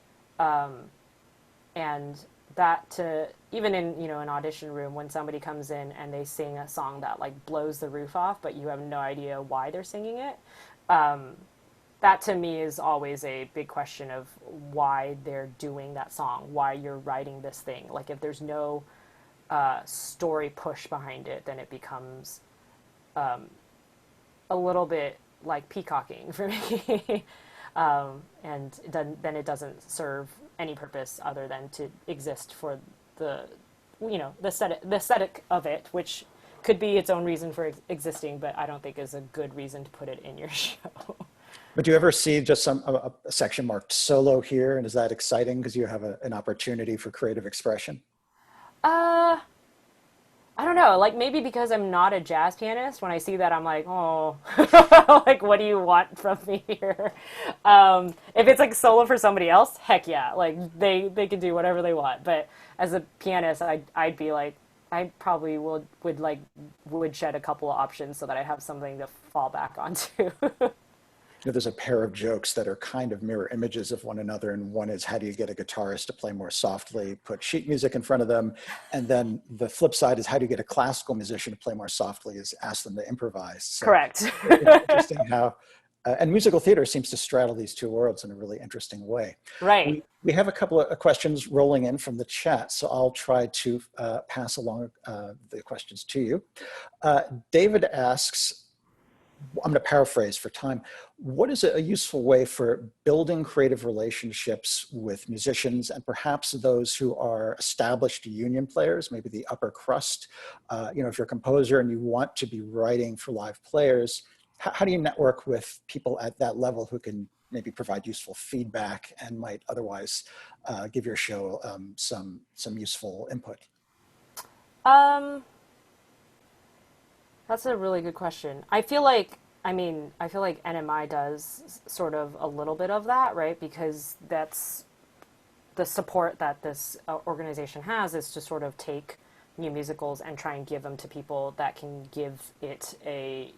And that to, even in, you know, an audition room, when somebody comes in and they sing a song that like blows the roof off, but you have no idea why they're singing it. That to me is always a big question of why they're doing that song, why you're writing this thing. Like if there's no story push behind it, then it becomes a little bit like peacocking for me. And then it doesn't serve any purpose other than to exist for the, you know, the aesthetic of it, which could be its own reason for existing, but I don't think is a good reason to put it in your show. But do you ever see just a section marked solo here? And is that exciting because you have an opportunity for creative expression? I don't know, like maybe because I'm not a jazz pianist, when I see that I'm like, oh, like what do you want from me here? If it's like solo for somebody else, heck yeah, like they can do whatever they want. But as a pianist, I'd be like, I probably would shed a couple of options so that I have something to fall back onto. You know, there's a pair of jokes that are kind of mirror images of one another. And one is, how do you get a guitarist to play more softly? Put sheet music in front of them. And then the flip side is, how do you get a classical musician to play more softly? Is ask them to improvise. So Correct. it's interesting how, and musical theater seems to straddle these two worlds in a really interesting way. Right. We have a couple of questions rolling in from the chat, so I'll try to pass along the questions to you. David asks, I'm going to paraphrase for time. What is a useful way for building creative relationships with musicians and perhaps those who are established union players, maybe the upper crust? If you're a composer and you want to be writing for live players, how do you network with people at that level who can maybe provide useful feedback and might otherwise give your show some useful input? Um, that's a really good question. I feel like NMI does sort of a little bit of that, right? Because that's the support that this organization has is to sort of take new musicals and try and give them to people that can give it a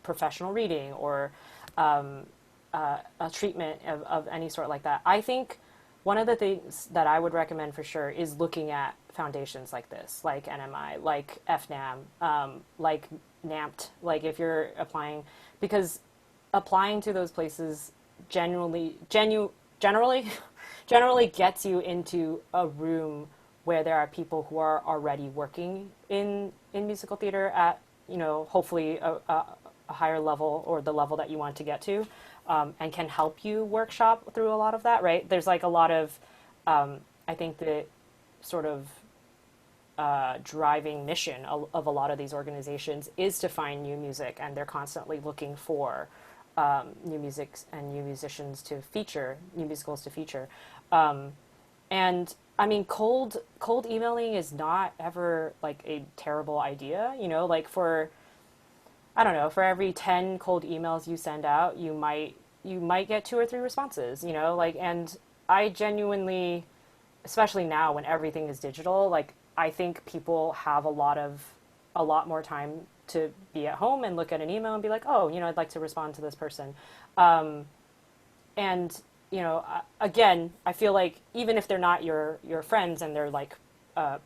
professional reading or a treatment of any sort like that. I think one of the things that I would recommend for sure is looking at foundations like this, like NMI, like FNAM, like NAMPT, like if you're applying, because applying to those places generally generally gets you into a room where there are people who are already working in musical theater at hopefully a higher level or the level that you want to get to, and can help you workshop through a lot of that, right? There's like a lot of I think the sort of driving mission of a lot of these organizations is to find new music, and they're constantly looking for new music and new musicians to feature, new musicals to feature. And I mean, cold emailing is not ever like a terrible idea, like for, I don't know, for every 10 cold emails you send out, you might get two or three responses, like, and I genuinely, especially now when everything is digital, like I think people have a lot more time to be at home and look at an email and be like, oh, I'd like to respond to this person. And again, I feel like even if they're not your friends and they're like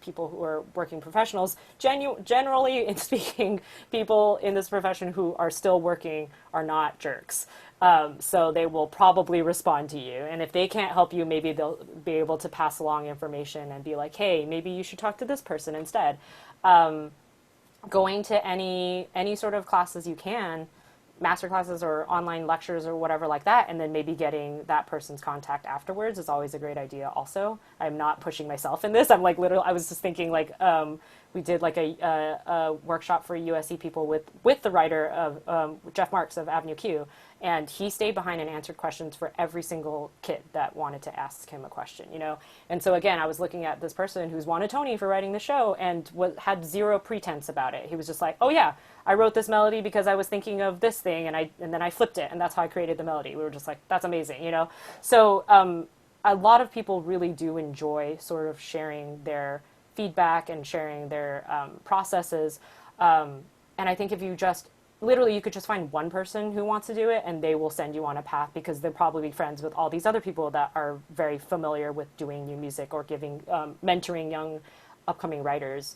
people who are working professionals, generally in speaking, people in this profession who are still working are not jerks. So they will probably respond to you. And if they can't help you, maybe they'll be able to pass along information and be like, hey, maybe you should talk to this person instead. Going to any sort of classes you can, master classes or online lectures or whatever like that, and then maybe getting that person's contact afterwards is always a great idea also. I'm not pushing myself in this. I'm like literally, I was just thinking like, we did like a workshop for USC people with the writer of Jeff Marks of Avenue Q, and he stayed behind and answered questions for every single kid that wanted to ask him a question, And so again, I was looking at this person who's won a Tony for writing the show and had zero pretense about it. He was just like, oh yeah, I wrote this melody because I was thinking of this thing, and then I flipped it, and that's how I created the melody. We were just like, that's amazing, So a lot of people really do enjoy sort of sharing their feedback and sharing their processes. And I think if you just literally, you could just find one person who wants to do it, and they will send you on a path because they'll probably be friends with all these other people that are very familiar with doing new music or giving mentoring young upcoming writers.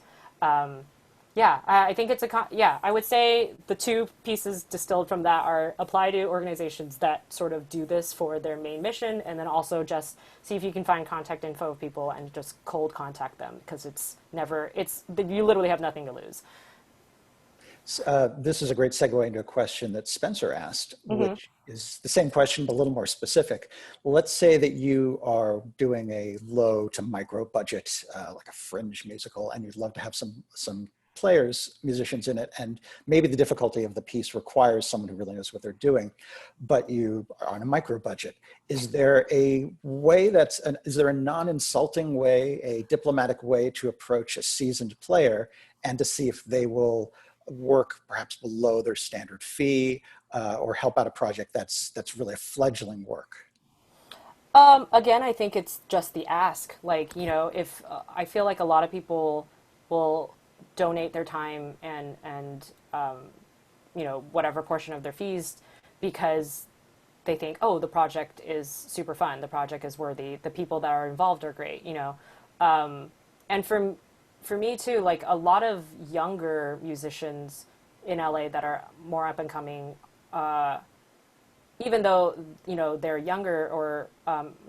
Yeah, I think I would say the two pieces distilled from that are apply to organizations that sort of do this for their main mission, and then also just see if you can find contact info of people and just cold contact them, because you literally have nothing to lose. This is a great segue into a question that Spencer asked, Mm-hmm. which is the same question, but a little more specific. Let's say that you are doing a low to micro budget, like a fringe musical, and you'd love to have some players, musicians in it, and maybe the difficulty of the piece requires someone who really knows what they're doing, but you are on a micro budget. Is there a way is there a non-insulting way, a diplomatic way to approach a seasoned player and to see if they will work perhaps below their standard fee, or help out a project that's really a fledgling work? Again, I think it's just the ask. Like, if I feel like a lot of people will donate their time and whatever portion of their fees because they think, oh, the project is super fun, the project is worthy, the people that are involved are great, and for me too, like a lot of younger musicians in LA that are more up and coming, even though they're younger or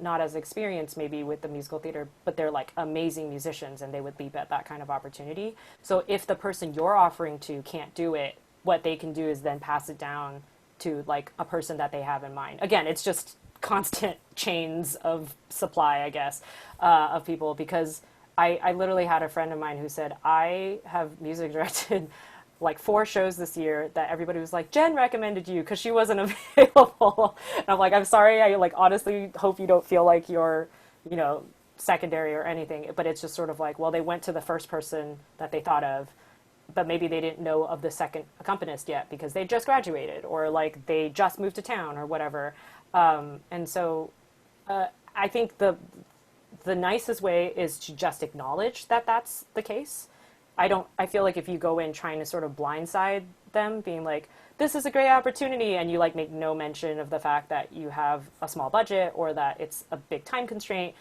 not as experienced maybe with the musical theater, but they're like amazing musicians and they would leap at that kind of opportunity. So if the person you're offering to can't do it, what they can do is then pass it down to like a person that they have in mind. Again, it's just constant chains of supply, I guess, of people, because I literally had a friend of mine who said, I have music directed like 4 shows this year that everybody was like, Jen recommended you because she wasn't available. And I'm like, I'm sorry. I like honestly hope you don't feel like you're, you know, secondary or anything. But it's just sort of like, well, they went to the first person that they thought of, but maybe they didn't know of the second accompanist yet because they just graduated or like they just moved to town or whatever. And so I think the nicest way is to just acknowledge that that's the case. I feel like if you go in trying to sort of blindside them, being like, this is a great opportunity, and you like make no mention of the fact that you have a small budget or that it's a big time constraint,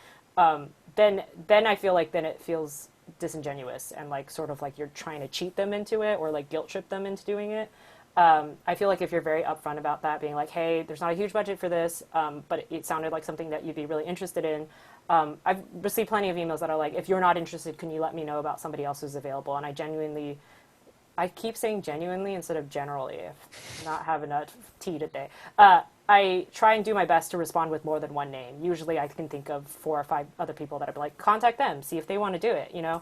then I feel like then it feels disingenuous and like sort of like you're trying to cheat them into it or like guilt trip them into doing it. I feel like if you're very upfront about that, being like, hey, there's not a huge budget for this, but it sounded like something that you'd be really interested in. I've received plenty of emails that are like, if you're not interested, can you let me know about somebody else who's available? And I keep saying genuinely instead of generally, if not having a tea today. I try and do my best to respond with more than one name. Usually I can think of 4 or 5 other people that I'd be like, contact them, see if they want to do it, you know?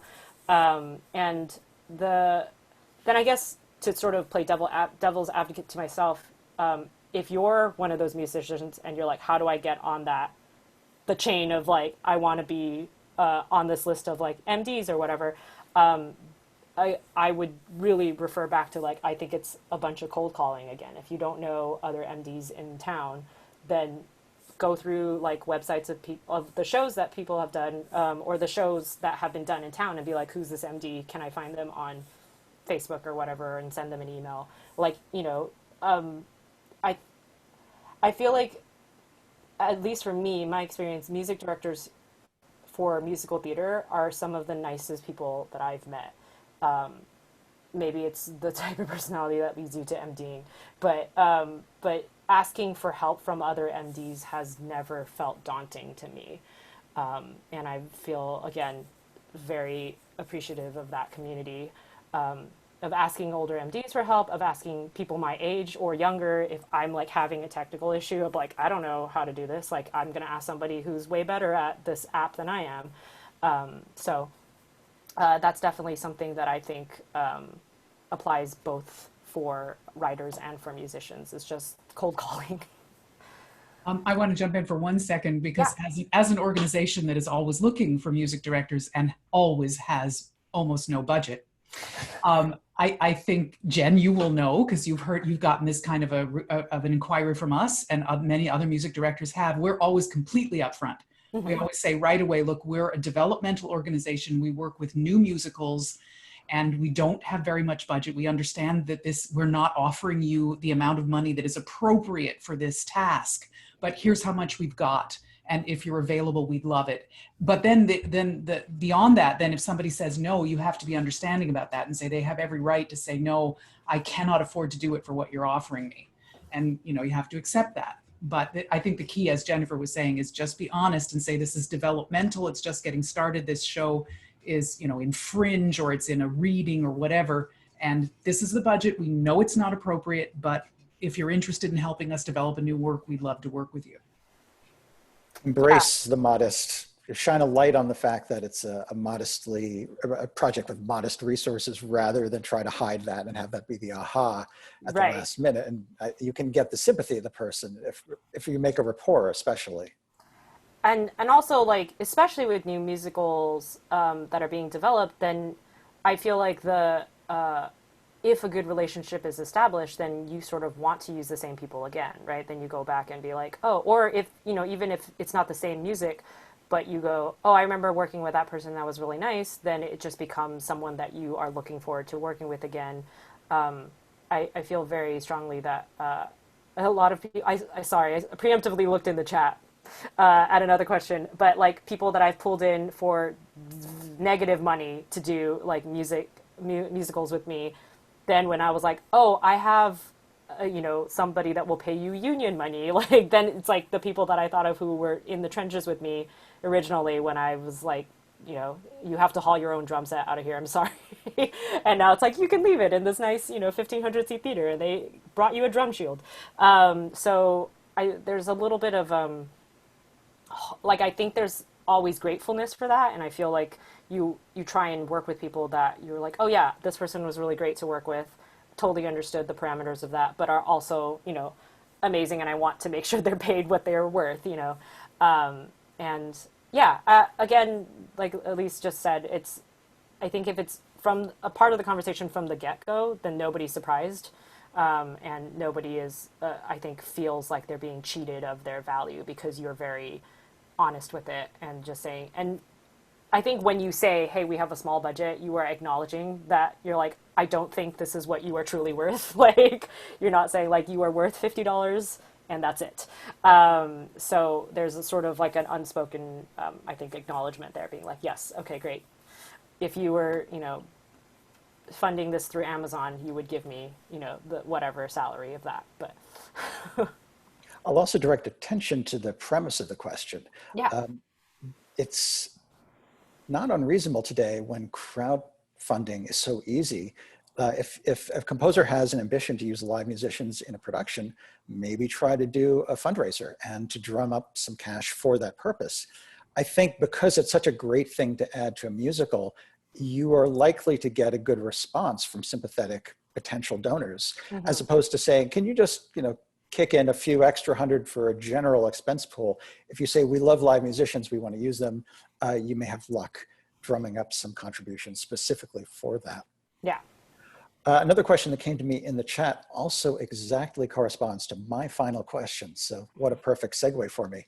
And then I guess to sort of play devil's advocate to myself, if you're one of those musicians and you're like, how do I get on the chain of like, I want to be on this list of like MDs or whatever, I would really refer back to like, I think it's a bunch of cold calling again. If you don't know other MDs in town, then go through like websites of the shows that people have done, or the shows that have been done in town, and be like, who's this MD? Can I find them on Facebook or whatever, and send them an email? Like, you know, I feel like, at least for me, my experience, music directors for musical theater are some of the nicest people that I've met. Maybe it's the type of personality that leads you to MDing, but asking for help from other MDs has never felt daunting to me. And I feel, again, very appreciative of that community, of asking older MDs for help, of asking people my age or younger if I'm like having a technical issue of like, I don't know how to do this. Like, I'm going to ask somebody who's way better at this app than I am. That's definitely something that I think applies both for writers and for musicians. It's just cold calling. I want to jump in for 1 second because as an organization that is always looking for music directors and always has almost no budget, I think, Jen, you will know because you've gotten this kind of an inquiry from us, and many other music directors have. We're always completely upfront. Mm-hmm. We always say right away, look, we're a developmental organization. We work with new musicals and we don't have very much budget. We understand that we're not offering you the amount of money that is appropriate for this task, but here's how much we've got. And if you're available, we'd love it. But then beyond that, then if somebody says no, you have to be understanding about that and say they have every right to say, no, I cannot afford to do it for what you're offering me. And, you know, you have to accept that. But I think the key, as Jennifer was saying, is just be honest and say this is developmental. It's just getting started. This show is, you know, in Fringe or it's in a reading or whatever. And this is the budget. We know it's not appropriate, but if you're interested in helping us develop a new work, we'd love to work with you. Embrace the modest, shine a light on the fact that it's a project with modest resources rather than try to hide that and have that be the aha at the last minute. And you can get the sympathy of the person if you make a rapport, especially. And also, like, especially with new musicals that are being developed, then I feel like if a good relationship is established, then you sort of want to use the same people again, right? Then you go back and be like, oh, or if, you know, even if it's not the same music, but you go, oh, I remember working with that person, that was really nice, then it just becomes someone that you are looking forward to working with again. I feel very strongly that a lot of people, I preemptively looked in the chat at another question, but like people that I've pulled in for negative money to do like musicals with me, then when I was like, oh, I have, you know, somebody that will pay you union money, like then it's like the people that I thought of who were in the trenches with me originally when I was like, you know, you have to haul your own drum set out of here. I'm sorry. And now it's like you can leave it in this nice, 1,500 seat theater, and they brought you a drum shield. So there's a little bit of like I think there's always gratefulness for that, and I feel like you try and work with people that you're like, oh yeah, this person was really great to work with, totally understood the parameters of that, but are also amazing, and I want to make sure they're paid what they're worth. And yeah, again, like Elise just said, I think if it's from a part of the conversation from the get-go, then nobody's surprised. And nobody is, I think, feels like they're being cheated of their value because you're very honest with it and just saying. And I think when you say, hey, we have a small budget, you are acknowledging that you're like, I don't think this is what you are truly worth. Like, you're not saying, like, you are worth $50 and that's it. So there's a sort of like an unspoken, I think, acknowledgement there, being like, yes, okay, great. If you were, funding this through Amazon, you would give me, the whatever salary of that. But I'll also direct attention to the premise of the question. yeah, It's not unreasonable today when crowdfunding is so easy. If a composer has an ambition to use live musicians in a production, maybe try to do a fundraiser and to drum up some cash for that purpose. I think because it's such a great thing to add to a musical, you are likely to get a good response from sympathetic potential donors, as opposed to saying, can you just, kick in a few extra hundred for a general expense pool. If you say, we love live musicians, we want to use them, you may have luck drumming up some contributions specifically for that. yeah. Another question that came to me in the chat also exactly corresponds to my final question. So what a perfect segue for me.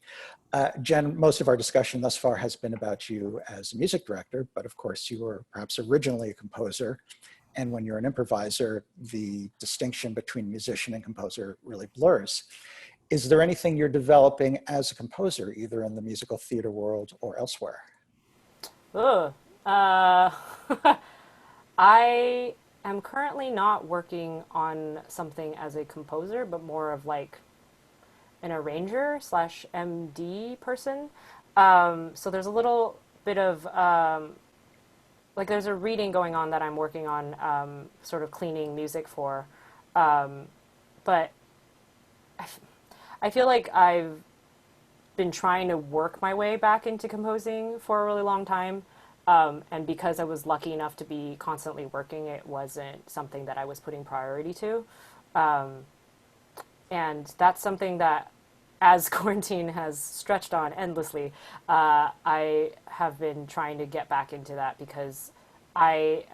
Jen, most of our discussion thus far has been about you as a music director, but of course you were perhaps originally a composer. And when you're an improviser, the distinction between musician and composer really blurs. Is there anything you're developing as a composer, either in the musical theater world or elsewhere? Ugh. I am currently not working on something as a composer, but more of like an arranger slash MD person. So there's a little bit of like there's a reading going on that I'm working on, sort of cleaning music for, but I feel like I've been trying to work my way back into composing for a really long time. And because I was lucky enough to be constantly working, it wasn't something that I was putting priority to. And that's something that, as quarantine has stretched on endlessly, I have been trying to get back into that because I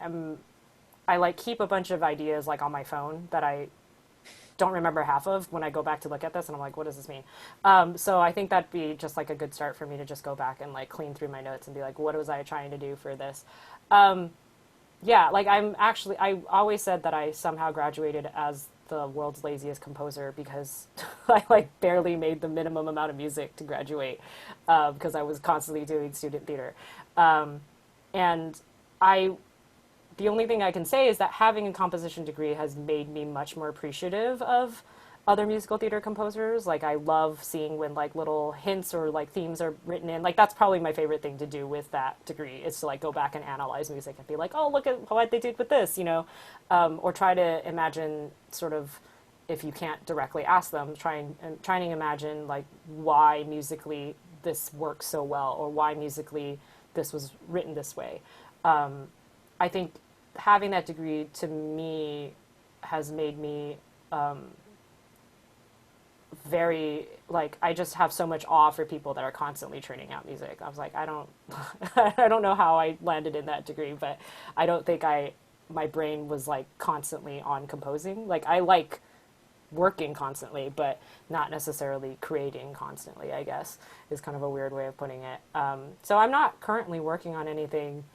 like keep a bunch of ideas like on my phone that I don't remember half of when I go back to look at this, and I'm like, what does this mean? So I think that'd be just like a good start for me to just go back and like clean through my notes and be like, what was I trying to do for this? Yeah, like I always said that I somehow graduated as the world's laziest composer because I like barely made the minimum amount of music to graduate, because I was constantly doing student theater. And the only thing I can say is that having a composition degree has made me much more appreciative of other musical theater composers. Like I love seeing when like little hints or like themes are written in. Like that's probably my favorite thing to do with that degree is to like go back and analyze music and be like, oh, look at what they did with this, or try to imagine sort of, if you can't directly ask them, trying to imagine like why musically this works so well or why musically this was written this way. I think having that degree to me has made me very like I just have so much awe for people that are constantly churning out music. I was like, I don't I don't know how I landed in that degree, but I don't think my brain was like constantly on composing. Like I like working constantly, but not necessarily creating constantly, I guess, is kind of a weird way of putting it. So I'm not currently working on anything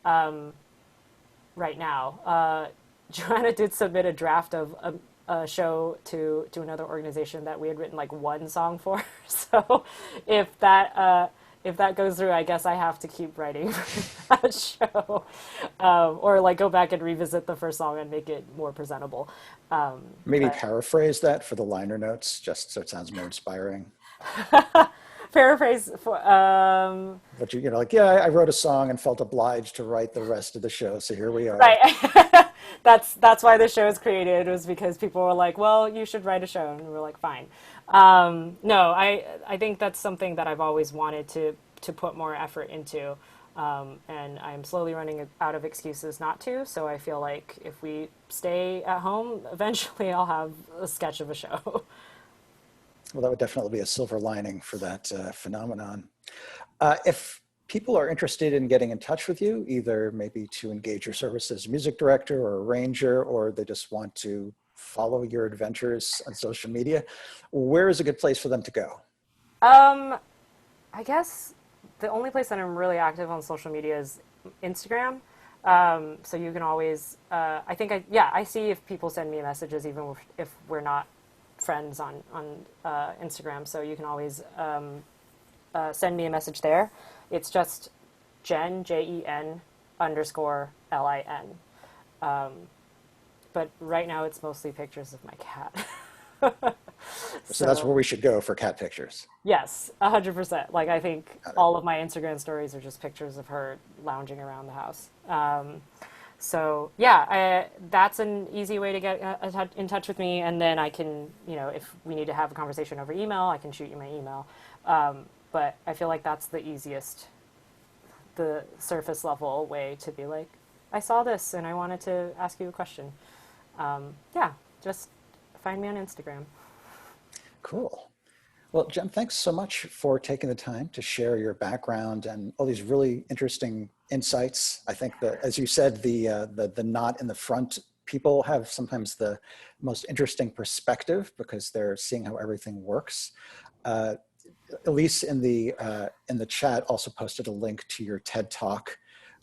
right now. Joanna did submit a draft of a show to another organization that we had written like one song for. So if that goes through, I guess I have to keep writing for that show, or like go back and revisit the first song and make it more presentable. Maybe paraphrase that for the liner notes, just so it sounds more inspiring. paraphrase for, But you know, like, yeah, I wrote a song and felt obliged to write the rest of the show. So here we are. right. That's why the show was created, was because people were like, well, you should write a show. And we were like, fine. No, I think that's something that I've always wanted to put more effort into. And I'm slowly running out of excuses not to. So I feel like if we stay at home, eventually I'll have a sketch of a show. Well, that would definitely be a silver lining for that phenomenon. If people are interested in getting in touch with you, either maybe to engage your service as a music director or arranger, or they just want to follow your adventures on social media, where is a good place for them to go? I guess the only place that I'm really active on social media is Instagram. So you can always, I see if people send me messages, even if we're not friends on Instagram. So you can always send me a message there. It's just Jen, Jen _LIN. But right now it's mostly pictures of my cat. So that's where we should go for cat pictures. Yes, 100%. Like, I think all of my Instagram stories are just pictures of her lounging around the house. So yeah, that's an easy way to get in touch with me. And then I can, if we need to have a conversation over email, I can shoot you my email. But I feel like that's the easiest, the surface level way to be like, I saw this and I wanted to ask you a question. Yeah, just find me on Instagram. Cool. Well, Jen, thanks so much for taking the time to share your background and all these really interesting insights. I think that, as you said, the not in the front people have sometimes the most interesting perspective because they're seeing how everything works. Elise in the chat also posted a link to your TED Talk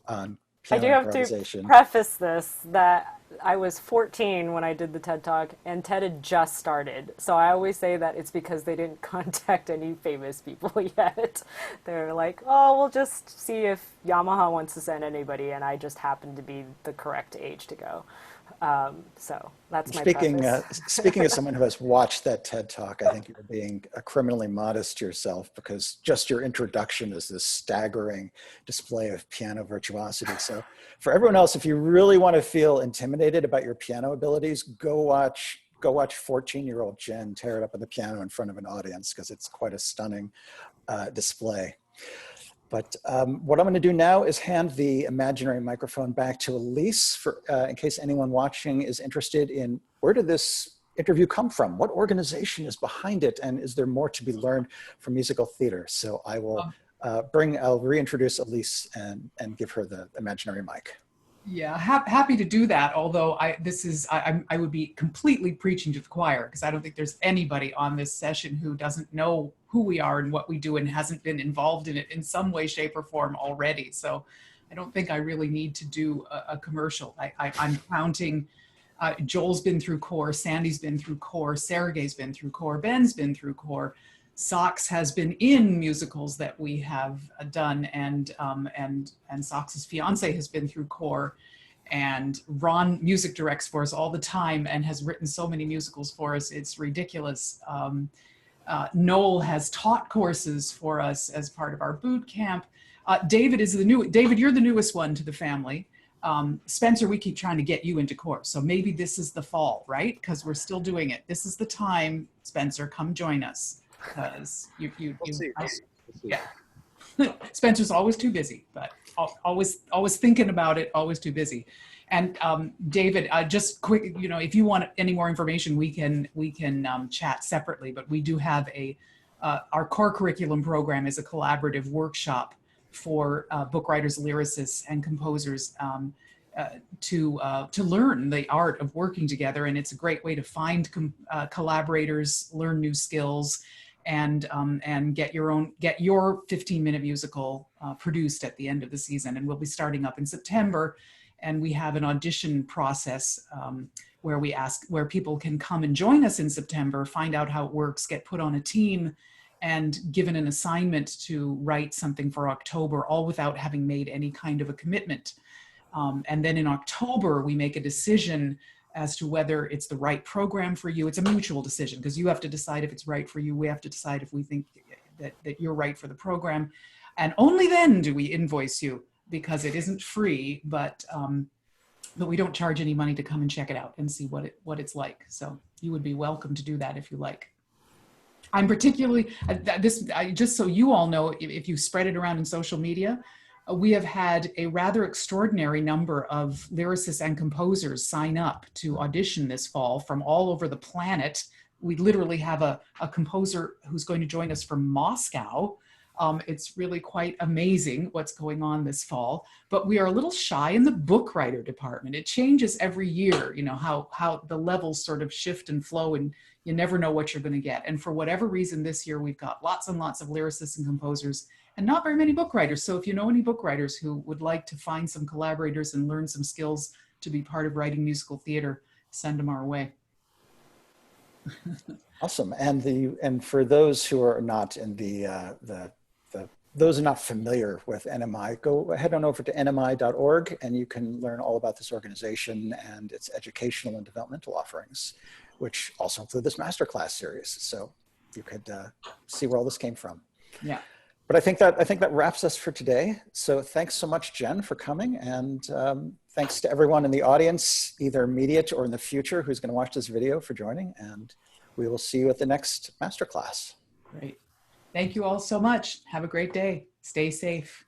on I piano do have to improvisation. preface this that I was 14 when I did the TED Talk, and TED had just started. So I always say that it's because they didn't contact any famous people yet. They're like, oh, we'll just see if Yamaha wants to send anybody, and I just happened to be the correct age to go. So that's my preface. Speaking as someone who has watched that TED Talk, I think you're being criminally modest to yourself because just your introduction is this staggering display of piano virtuosity. So for everyone else, if you really want to feel intimidated about your piano abilities, go watch 14-year-old Jen tear it up on the piano in front of an audience because it's quite a stunning display. But what I'm going to do now is hand the imaginary microphone back to Elise for, in case anyone watching is interested in where did this interview come from? What organization is behind it? And is there more to be learned from musical theater? So I will I'll reintroduce Elise and give her the imaginary mic. Yeah, happy to do that. Although I would be completely preaching to the choir because I don't think there's anybody on this session who doesn't know who we are and what we do and hasn't been involved in it in some way, shape, or form already. So I don't think I really need to do a commercial. I'm counting. Joel's been through core, Sandy's been through core, Sergey's been through core, Ben's been through core. Sox has been in musicals that we have done, and Sox's fiance has been through core, and Ron music directs for us all the time and has written so many musicals for us. It's ridiculous. Noel has taught courses for us as part of our boot camp. David, you're the newest one to the family. Spencer, we keep trying to get you into core. So maybe this is the fall, right? Because we're still doing it. This is the time, Spencer, come join us. Because yeah. Spencer's always too busy, but always thinking about it, always too busy. And David, just quick, if you want any more information, we can chat separately. But we do have our core curriculum program is a collaborative workshop for bookwriters, lyricists, and composers to learn the art of working together. And it's a great way to find collaborators, learn new skills, and get your 15-minute musical produced at the end of the season. And we'll be starting up in September. And we have an audition process where people can come and join us in September, find out how it works, get put on a team, and given an assignment to write something for October, all without having made any kind of a commitment. And then in October, we make a decision as to whether it's the right program for you. It's a mutual decision because you have to decide if it's right for you. We have to decide if we think that you're right for the program. And only then do we invoice you, because it isn't free, but we don't charge any money to come and check it out and see what it's like. So you would be welcome to do that if you like. I'm particularly, just so you all know, if you spread it around in social media, we have had a rather extraordinary number of lyricists and composers sign up to audition this fall from all over the planet. We literally have a composer who's going to join us from Moscow. It's really quite amazing what's going on this fall, but we are a little shy in the book writer department. It changes every year, you know, how the levels sort of shift and flow, and you never know what you're going to get. And for whatever reason, this year we've got lots and lots of lyricists and composers and not very many book writers. So if you know any book writers who would like to find some collaborators and learn some skills to be part of writing musical theater, send them our way. Awesome. And for those who are not in those who are not familiar with NMI, go ahead on over to nmi.org and you can learn all about this organization and its educational and developmental offerings, which also include this masterclass series. So you could see where all this came from. Yeah. But I think that wraps us for today. So thanks so much, Jen, for coming. And thanks to everyone in the audience, either immediate or in the future, who's going to watch this video, for joining. And we will see you at the next masterclass. Great. Thank you all so much. Have a great day. Stay safe.